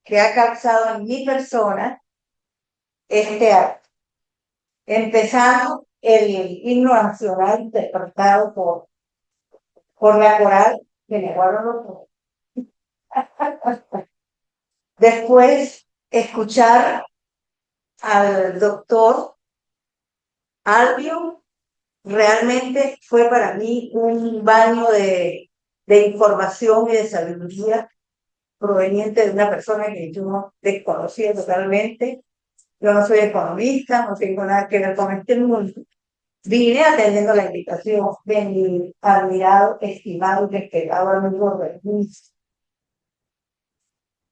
que ha causado en mi persona este acto. Empezando el himno nacional interpretado por la coral que me guardo. Después, escuchar al doctor Albio realmente fue para mí un baño de información y de sabiduría proveniente de una persona que yo no desconocía totalmente. Yo no soy economista, no tengo nada que ver con este mundo. Vine atendiendo la invitación de mi admirado, estimado y respetado amigo Bernice.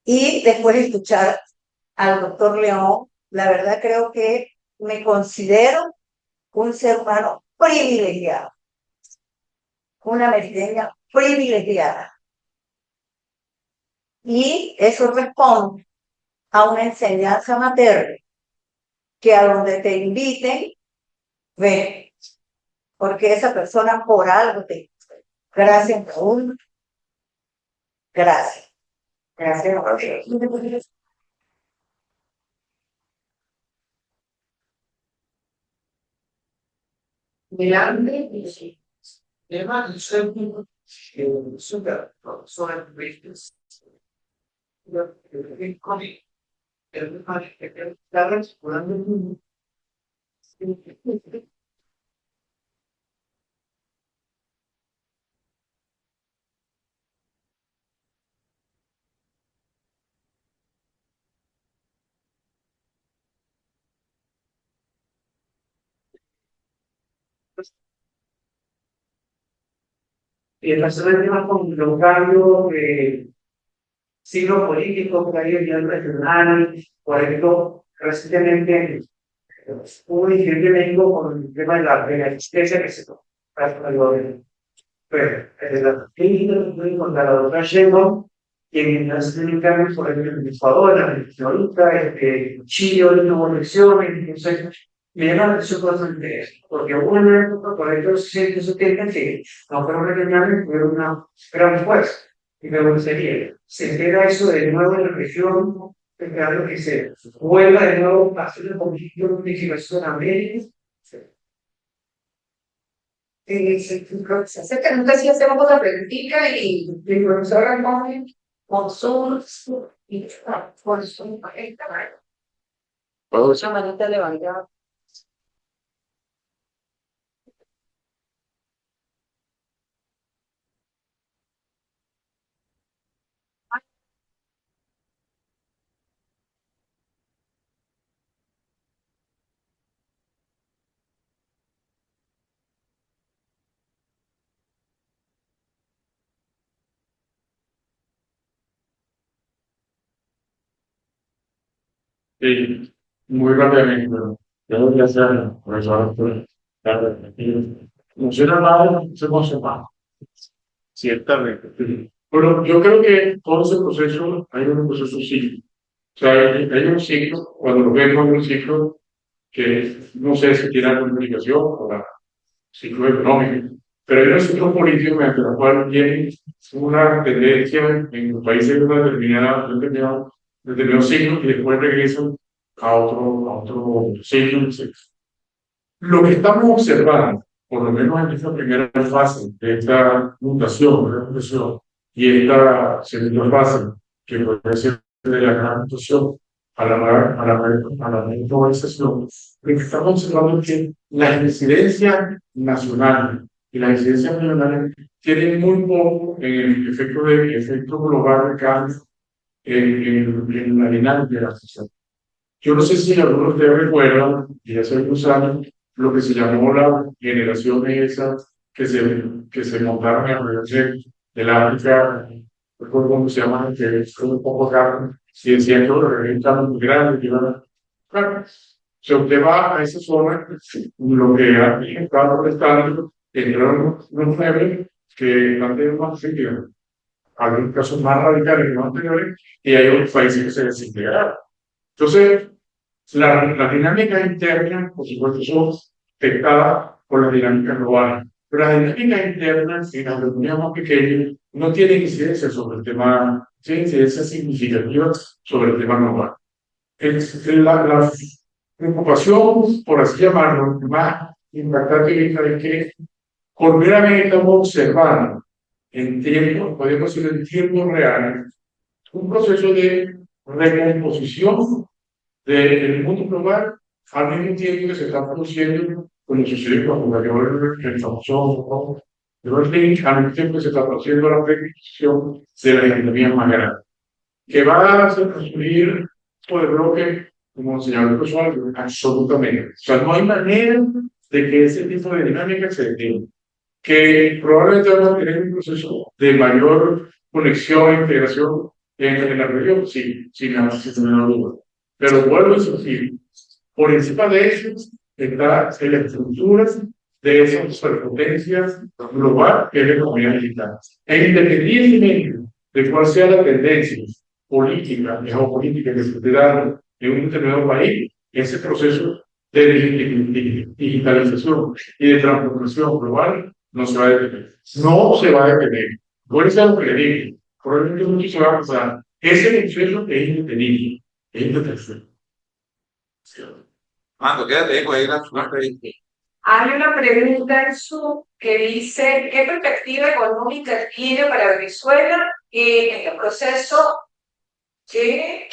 Y después de escuchar al doctor León, la verdad creo que me considero un ser humano privilegiado, una merideña privilegiada. Y eso responde a una enseñanza materna, que a donde te inviten, ve, porque esa persona por algo te... Gracias, Raúl. Gracias. Gracias, Raúl. Adelante. Además, super, son y en relación al tema con los cambios de siglo político que hay a nivel regional, por ejemplo, recientemente hubo un incidente en México con el tema de la existencia que se tomó para el gobierno. Pero desde la muy contra la doctora Sheinbaum, quien hace un cambio por el Ecuador, la ahorita, Chile, hoy tuvo elecciones, entonces me llama la atención bastante eso, porque hubo una época por ahí de los 60 70 que no fueron regionales, tuvieron una gran fuerza. Y me gustaría, se entera eso de nuevo en la región, esperando que se vuelva de nuevo a hacer una unificación en América. Se acerca, no sé si hacemos otra preguntita y el profesor responde con su y con su Puedo manita levantada. Sí, muy rápidamente, pero yo voy a hacer, profesor, Funciona mal, se conserva. Ciertamente. Pero yo creo que todo ese proceso, hay un proceso cíclico. O sea, hay un ciclo, cuando lo vemos en un ciclo que no sé si tiene alguna comunicación o la ciclo económico, pero hay un ciclo político mediante el cual tiene una tendencia en los países de una determinado ciclo y después regresan a otro ciclo. Lo que estamos observando, por lo menos en esta primera fase de esta mutación, revolución, y esta segunda fase, que puede ser de la gran mutación a la globalización, lo que estamos observando es que las incidencias nacionales y las incidencias regionales tienen muy poco en el efecto global de cambio en la dinámica de la sociedad. Yo no sé si algunos de ustedes recuerdan, y hace algunos años, lo que se llamó la generación esa que se montaron alrededor del África, no recuerdo cómo se llama, que es un poco caro, y decían que los regeneraron muy grandes, que iban a... Claro, si usted va a esa zona, lo que han estado prestando, entraron unos muebles que antes más seguidos, algunos casos más radicales que más anteriores, y hay otros países que se desintegraron. Entonces, la dinámica interna, por supuesto, son afectadas por las dinámicas globales. Pero las dinámicas internas en las economías más pequeñas no tienen incidencia sobre el tema, tienen incidencia significativa sobre el tema global. La preocupación, por así llamarlo, más impactante es que por primera vez estamos observando en tiempo, podemos decir en tiempo real, un proceso de recomposición del mundo global al mismo tiempo que se está produciendo con los sucedido con la el famoso de Berlín, al mismo tiempo que se está produciendo la recomposición de las economías más grandes, que va a hacer construir todo el bloque, como señaló el profesor, absolutamente. O sea, no hay manera de que ese tipo de dinámica se detenga. Que probablemente vamos a tener un proceso de mayor conexión e integración en la región, sí, sin la duda. Pero vuelvo a insistir, por encima de eso están las estructuras de esas superpotencias global que es la economía digital. E independientemente de cuál sea la tendencia política, geopolítica que se esté dando en un determinado país, ese proceso de digitalización y de transformación global no se va a detener. No se va a detener. Puede ser lo que le digo. Probablemente mucho se va a pasar. Ese proceso es indetenible. Es indetenible. Mando, quédate con ahí. Hay una pregunta en su que dice, ¿qué perspectiva económica tiene para Venezuela en el proceso de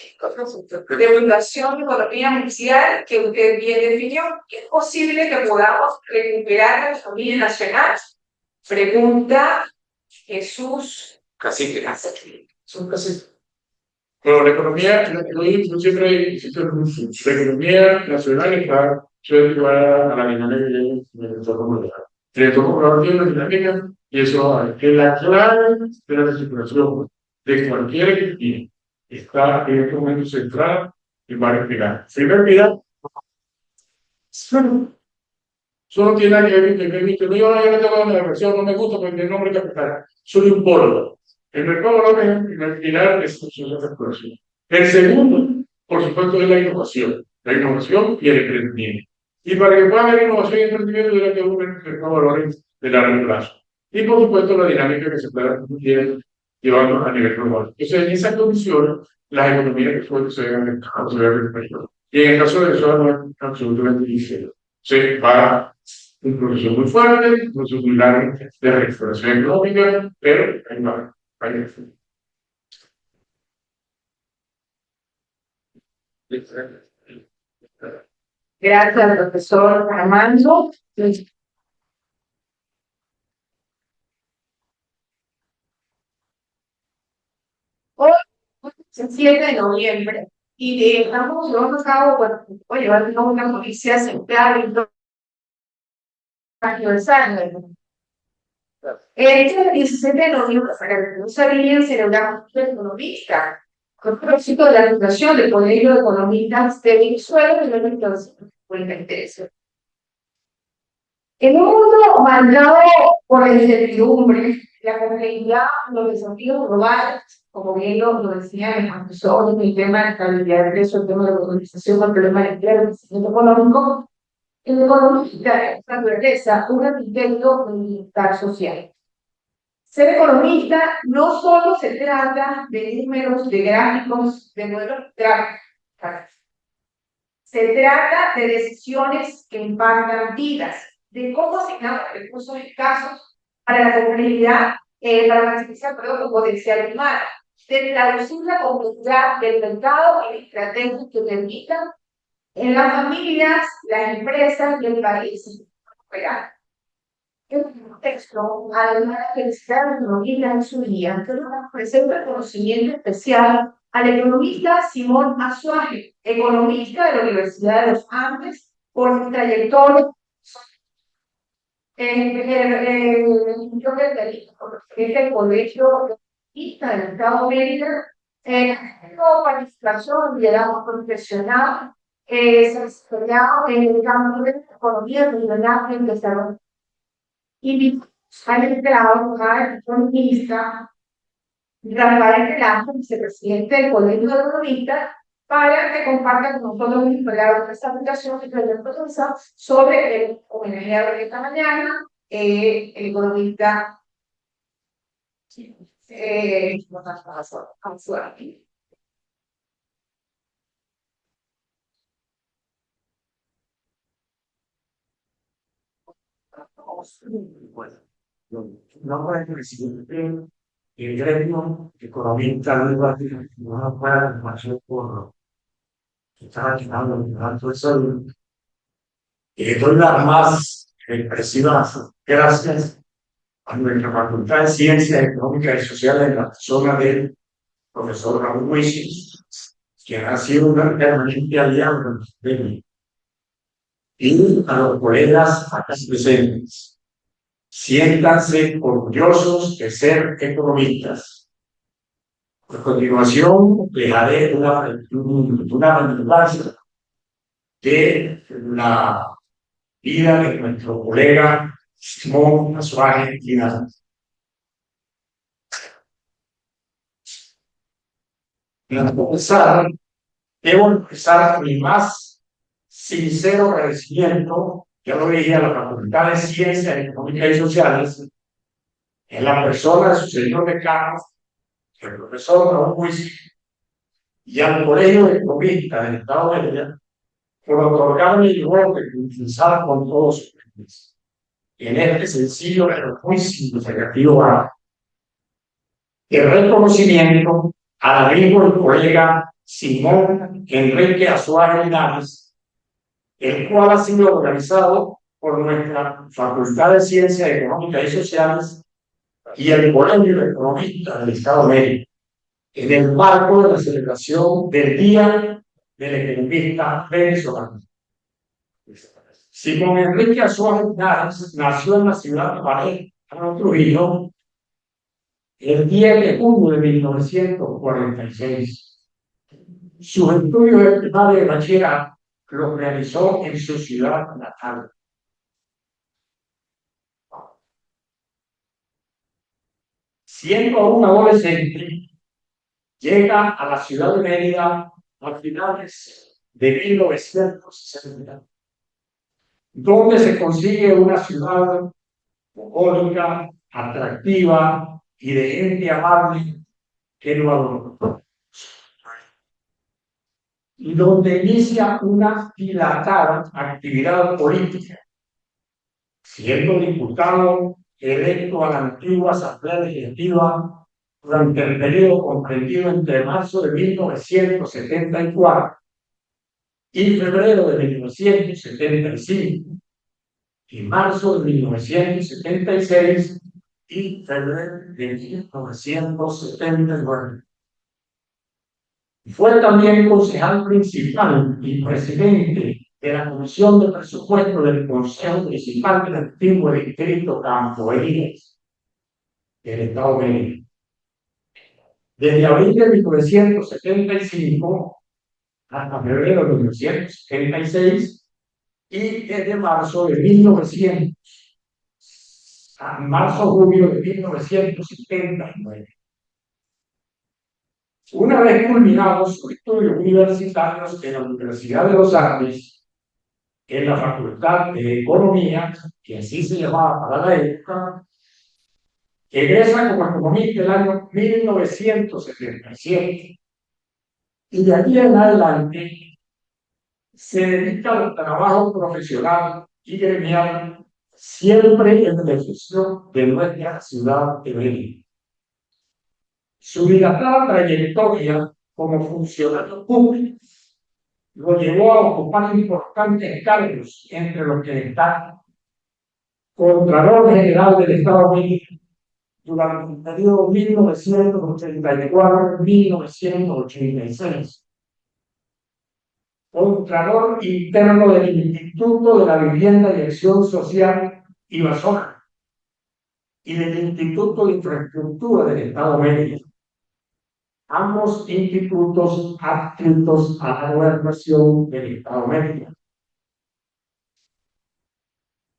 regulación de economía mundial que usted bien definió? ¿Es posible que podamos recuperar la economía nacional? Pregunta Jesús Cacique. Son casi. Pero la economía, yo siempre insisto en la economía nacional está suele llevar a la dinámica del entorno mundial. El entorno mundial tiene una dinámica y eso es la clave de la recuperación de cualquier economía. Está en este momento centrada en varios pilares. Primer pilar, solo tiene que ver que no, yo no tengo la versión, no me gusta porque el nombre capital, solo un polvo. El mercado laboral el pilar es la recuperación. El segundo, por supuesto, es la innovación y el emprendimiento. Y para que pueda haber innovación y emprendimiento, tiene que haber un mercado de valores de largo plazo. Y por supuesto, la dinámica que se está llevando a nivel global. Entonces, en esas condiciones, las economías que suelen se ven español. Y en el caso de Venezuela, no es absolutamente difícil. Se va un proceso muy fuerte, un proceso muy largo de recuperación económica, pero ahí va. Gracias, profesor Armando. Hoy es el 7 de noviembre y estamos llevando a cabo, llevando una noticia central aniversario. Este 17 de noviembre, para que no sabían, celebramos el economista, con propósito de la fundación del Colegio de Economistas de Venezuela, en el entonces, 53. En un mundo marcado por la incertidumbre, la complejidad, los desafíos globales, como bien lo decía Alejandro sobre el tema de estabilidad de precios, el tema de la organización, el problema del empleo, el crecimiento económico, el economista es por naturaleza un arquitecto de bienestar social. Ser economista no solo se trata de números, de gráficos, de modelos gráficos. Se trata de decisiones que impactan vidas, de cómo asignar recursos escasos para la comunidad, para maximizar el potencial humano, de traducir la complejidad del mercado en estrategias que permitan en las familias, las empresas y el país operar. En el contexto, además de felicitar a la economía en su día, queremos ofrecer un reconocimiento especial al economista Simón Azuaje, economista de la Universidad de los Andes, por su trayectoria en el Colegio Economista del Estado de Mérida, como participación, liderazgo profesional, se ha desarrollado en el campo de la economía regional y el desarrollo. Y al entrado al economista Rafael Velasco, vicepresidente del Colegio de Economistas, para que compartan con nosotros un palabras de esta aplicación que tenemos sobre el homenajeado de esta mañana, el economista Anzuati. Bueno, no puede decir que el gremio economista no pueda información por estar hablando de salud. Doy las más expresivas gracias a nuestra Facultad de Ciencias Económicas y Sociales en la persona del profesor Raúl Huisis, quien ha sido un permanente aliado de mí, y a los colegas acá presentes. Siéntanse orgullosos de ser economistas. A continuación, les haré una redundancia de la vida de nuestro colega Simón Azuaje Linares. Debo empezar con mi más sincero agradecimiento, ya lo dije, a la Facultad de Ciencias Económicas y Sociales, en la persona de su señor decano, el profesor Raúl Huisis, y al Colegio de Economistas del Estado de Mérida, por otorgarme el honor de conversar con todos ustedes en este sencillo pero muy significativo acto. El reconocimiento al amigo y colega Simón Enrique Azuaje Linares, el cual ha sido organizado por nuestra Facultad de Ciencias Económicas y Sociales y el Colegio de Economistas del Estado de Mérida, en el marco de la celebración del Día del Economista Venezolano. Simón Enrique Azuaje Linares nació en la ciudad de Pared, Trujillo, el 10 de junio de 1946. Sus estudios de primaria y bachillerato los realizó en su ciudad natal. Siendo aún adolescente, llega a la ciudad de Mérida a finales de 1960, donde se consigue una ciudad bucólica, atractiva y de gente amable que lo adora, y donde inicia una dilatada actividad política, siendo diputado electo a la antigua Asamblea Legislativa durante el periodo comprendido entre marzo de 1974 y febrero de 1975, y marzo de 1976 y febrero de 1979. Fue también concejal principal y presidente de la Comisión de Presupuesto del Consejo Municipal del antiguo distrito Campo Elías, del Estado de Mérida. Desde abril de 1975 hasta febrero de 1976, y es de marzo de 1900, a marzo-junio de 1979. Una vez culminados sus estudios universitarios en la Universidad de los Andes, en la Facultad de Economía, que así se llamaba para la época, egresa como economista el año 1977 y de allí en adelante se dedica al trabajo profesional y gremial, siempre en beneficio de nuestra ciudad de Medellín. Su dilatada trayectoria como funcionario público lo llevó a ocupar importantes cargos, entre los que está Contralor General del Estado de México durante el periodo 1984-1986, Contralor Interno del Instituto de la Vivienda y Acción Social Ibazona y del Instituto de Infraestructura del Estado de México, ambos institutos adscritos a la gobernación del Estado de México.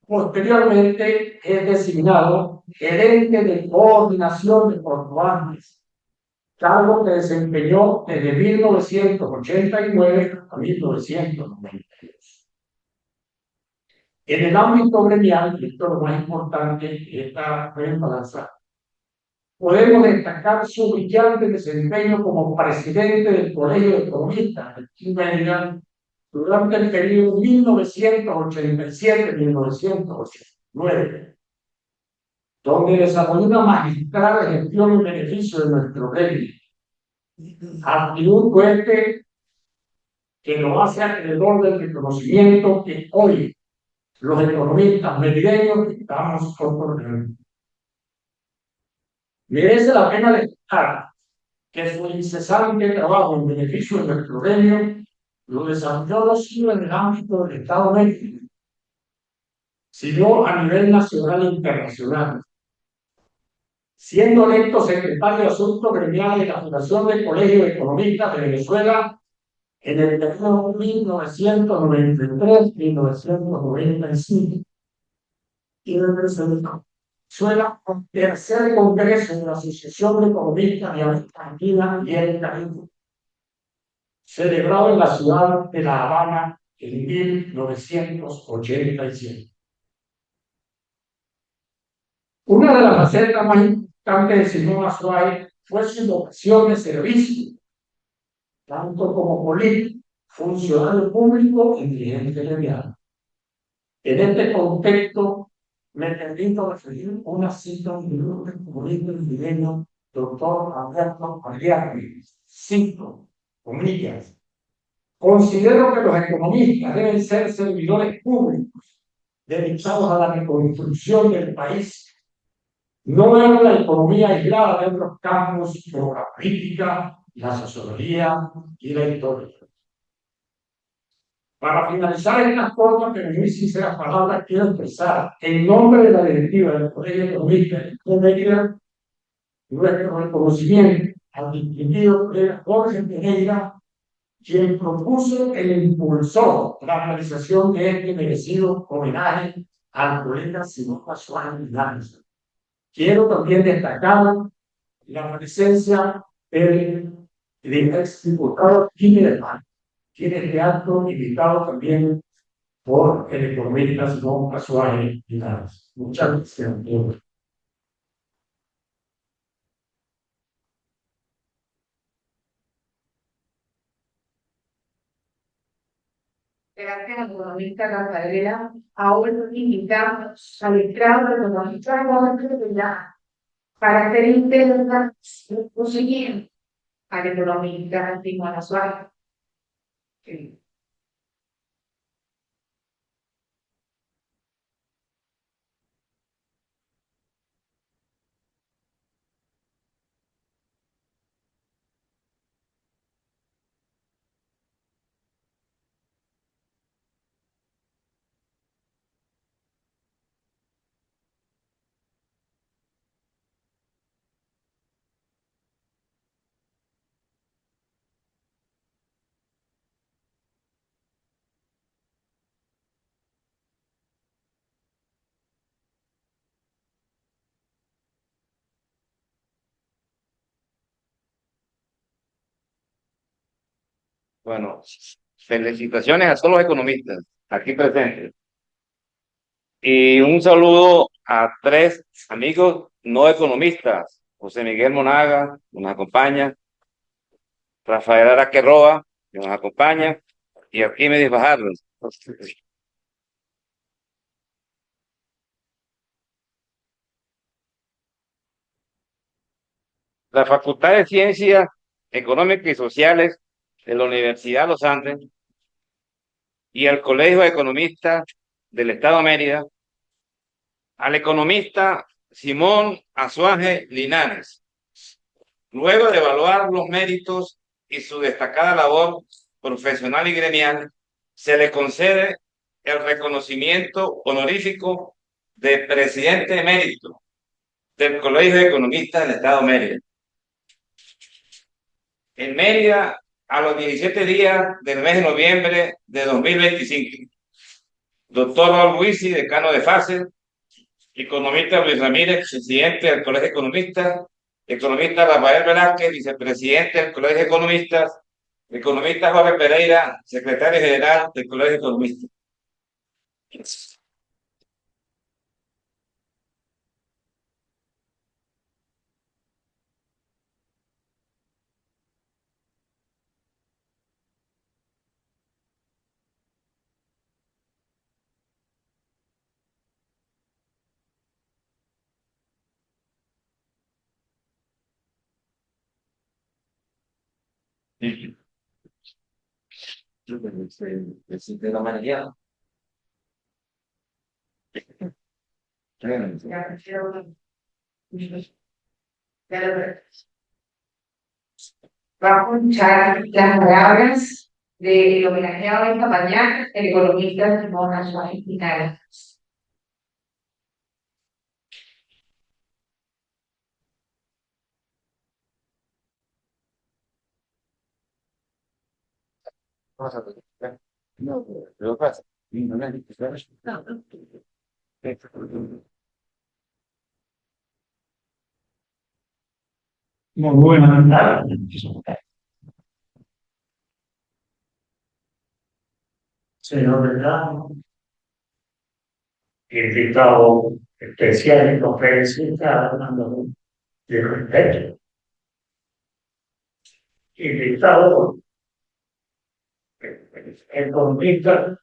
Posteriormente es designado gerente de coordinación de portuarios, cargo que desempeñó desde 1989 a 1992. En el ámbito gremial, y esto es lo más importante, esta remembranza, podemos destacar su brillante desempeño como presidente del Colegio de Economistas de Mérida durante el periodo 1987-1989, donde desarrolló una magistral gestión en beneficio de nuestro gremio. Actitud este que lo hace alrededor del reconocimiento que hoy los economistas merideños estamos otorgando. Merece la pena destacar que su incesante trabajo en beneficio de nuestro gremio lo desarrolló no solo en el ámbito del Estado de México, sino a nivel nacional e internacional, siendo electo secretario de Asuntos Gremiales de la Fundación del Colegio de Economistas de Venezuela en el periodo 1993-1995 y representó Venezuela con tercer congreso de la Asociación de Economistas de América Latina y el Caribe, celebrado en la ciudad de La Habana en 1987. Una de las facetas más importantes de Simón Azuay fue su vocación de servicio, tanto como político, funcionario público y dirigente gremial. En este contexto, me permito referir una cita del comunista brasileño, doctor Alberto Pagliari. Cito, comillas: considero que los economistas deben ser servidores públicos dedicados a la reconstrucción del país, no es la economía aislada de otros campos como la política, la sociología y la historia. Para finalizar estas formas, pero muy sinceras palabras, quiero expresar en nombre de la directiva del Colegio de Economistas de Mérida nuestro reconocimiento al distinguido colega Jorge Pereira, quien propuso e impulsó la realización de este merecido homenaje al colega Simón Azuay Llanz. Quiero también destacar la presencia del ex diputado Kimerman, quien es de acto invitado también por el economista Simón Azuay Linares. Muchas gracias. Gracias al economista Rafaela. Ahora nos invitamos al estrado de economía para hacer interna lo siguiente al economista Simón Azuay. Bueno, felicitaciones a todos los economistas aquí presentes. Y un saludo a tres amigos no economistas. José Miguel Monaga, que nos acompaña, Rafael Araque Roa, que nos acompaña, y Arquímedes Fajardo. La Facultad de Ciencias Económicas y Sociales de la Universidad de los Andes y el Colegio de Economistas del Estado de Mérida, al economista Simón Azuaje Linares. Luego de evaluar los méritos y su destacada labor profesional y gremial, se le concede el reconocimiento honorífico de presidente emérito del Colegio de Economistas del Estado de Mérida. En Mérida, a los 17 días del mes de noviembre de 2025. Doctor Raúl Luisi, decano de FASE, economista Luis Ramírez, presidente del Colegio de Economistas, economista Rafael Velázquez, vicepresidente del Colegio de Economistas, economista Jorge Pereira, secretario general del Colegio de Economistas. De la mayoría. Va a escuchar las palabras del homenajeado esta mañana, el economista Simón Azuaje Linares. No, pero pasa. Muy buenas tardes, señor decano, invitado especial y conferencista Armando de respeto, invitado economista.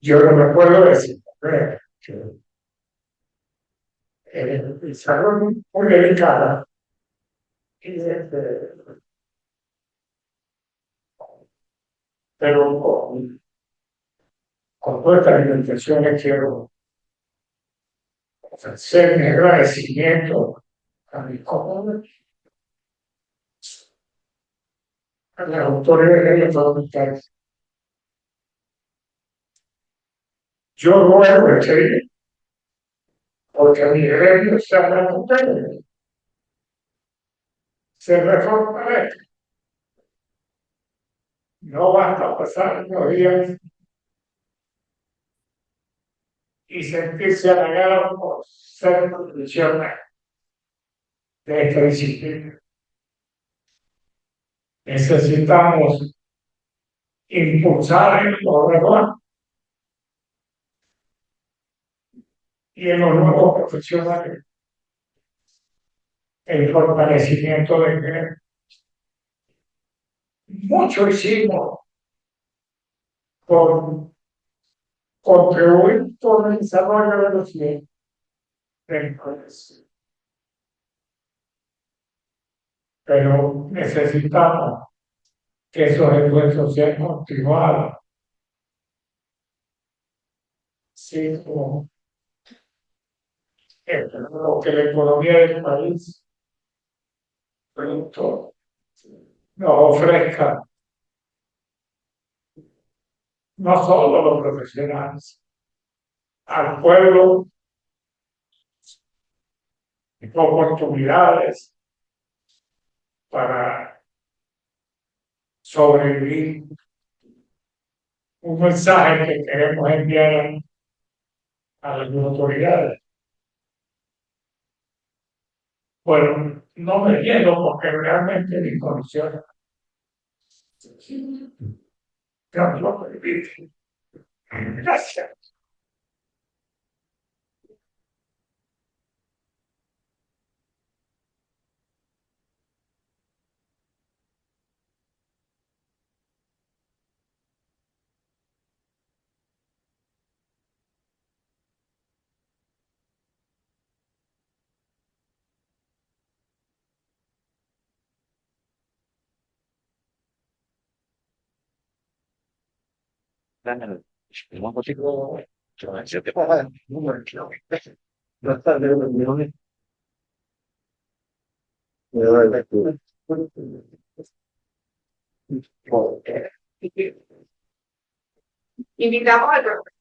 Yo no me acuerdo de ese nombre, es algo muy delicada. Y pero con todas estas invitaciones quiero ofrecer mi agradecimiento a mis colegas, a las autoridades de parlamentarias. Yo ruego este día, porque mi gremio se recupere, se refortalezca. No basta pasar los días y sentirse halagado por ser profesional de esta disciplina. Necesitamos impulsar el corredor y en los nuevos profesionales el fortalecimiento del gremio. Mucho hicimos por contribuir por el desarrollo de los bienes del país. Pero necesitamos que esos esfuerzos sean continuados. Sí, como lo que la economía del país pronto nos ofrezca, no solo los profesionales, al pueblo, oportunidades para sobrevivir. Un mensaje que queremos enviar a las autoridades. Bueno, no me lleno porque realmente mi condición cambió por vivir. Gracias. Un poquito, yo te puedo dar un número de kilómetros. No está de los millones. Invitamos al profesor.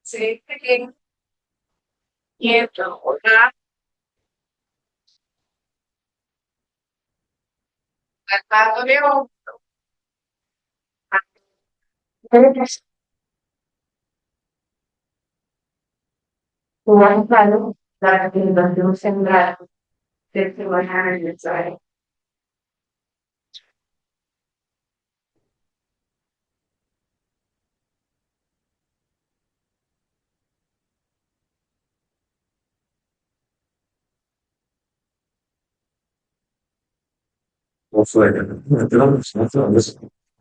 Sí, que tiempo, tratando de organizar la representación central del semana aniversario. Also,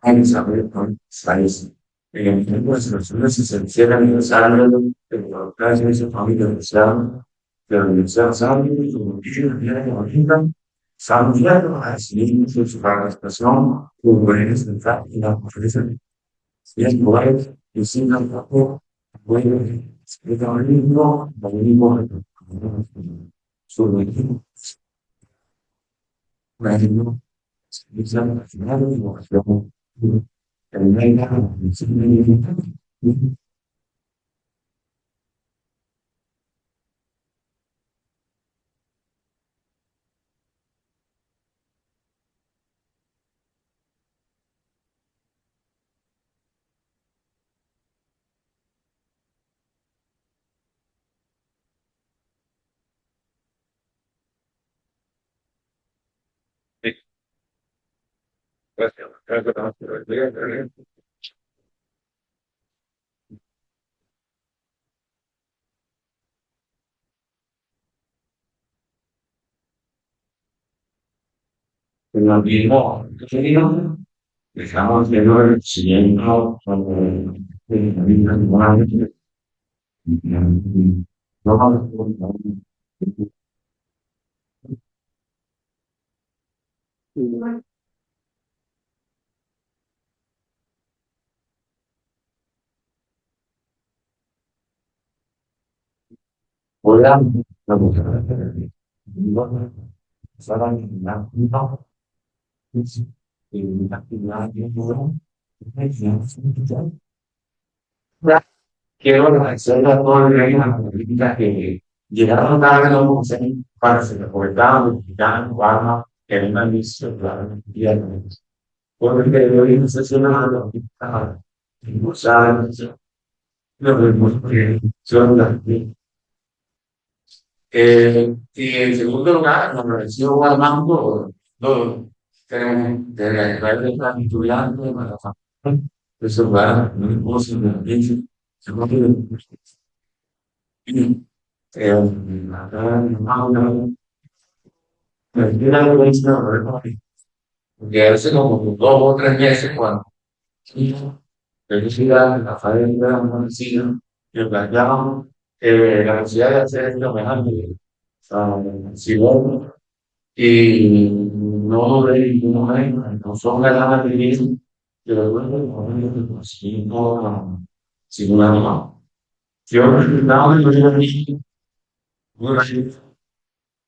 años con país. En las personas esenciales aniversario de la clase de su familia de la Universidad Sábado, como dice la primera que orienta, Sábado, así su participación, buenas de y la conferencia, y es lugares, y sin tampoco, bueno, explica el mismo, su equipo, bueno, explica al final, y lo lo mismo, dejamos de ver siguiendo quiero agradecer a todos los políticas que llegaron a ver los para se reportaban, modificaban, guardan, que vengan listos, claro, viernes. Por el que de hoy nos sesionado, impulsar, lo vemos que son las y en segundo lugar, nos pareció guardando todo. Tenemos de la red de plan estudiante para resolver los negocios de la iglesia. Y acá en Mauna, me quiero la iglesia, porque a veces como 2 o 3 meses cuando felicidad, la familia, la medicina, que planteábamos la necesidad de hacer esto mejor. Si no, y no de ninguna manera, no son ganas de vivir, pero bueno, no, sin una mano. Yo no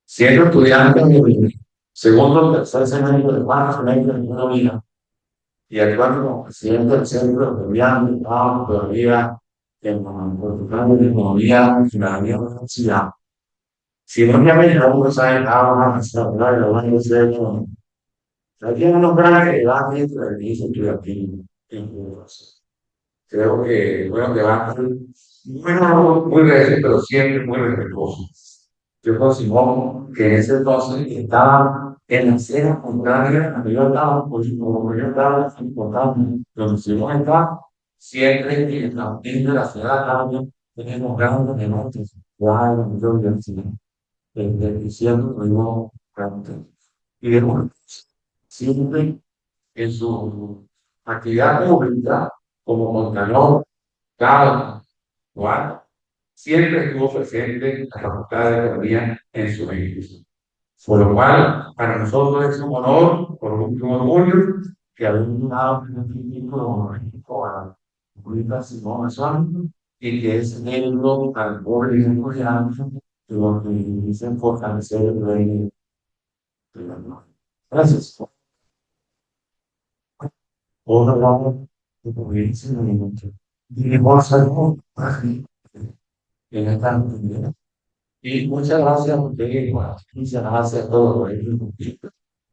siendo estudiante de segundo o tercer semestre de cuarto semestre de economía y actuando como presidente del centro de viaje, todavía en Portugal de economía en la universidad. Si no me habéis dado saben nada más, no van a ser aquí hay unos grandes debates del inicio estudiantil en Cuba. Creo que fueron debates muy recios, pero siempre muy respetuosos. Yo considero que en ese entonces estaba en la escena contraria a que yo estaba, pues como yo estaba, importante. Lo que hicimos acá, siempre que en la de la ciudad de Cambio, tenemos grandes debates, claro, yo ya diciendo, lo digo, realmente. Y después, siempre en su actividad pública, como contador, cada cual, siempre estuvo presente en la Facultad de Economía en su edificio. Por lo cual, para nosotros es un honor, por un orgullo, que habemos dado un título honorífico a la República Simón Mason y que es miembro al pobre y estudiante de lo que dicen fortalecer el reino de la gloria. Gracias. Ahora vamos a provincia de Monte. Y vamos a algo en esta oportunidad. Y muchas gracias a ustedes, muchas gracias a todos.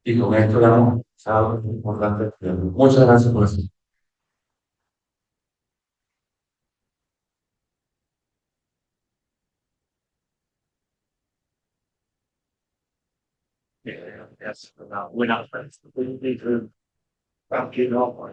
Y con esto damos algo importante. Muchas gracias por eso. Yes, buena. Thank you.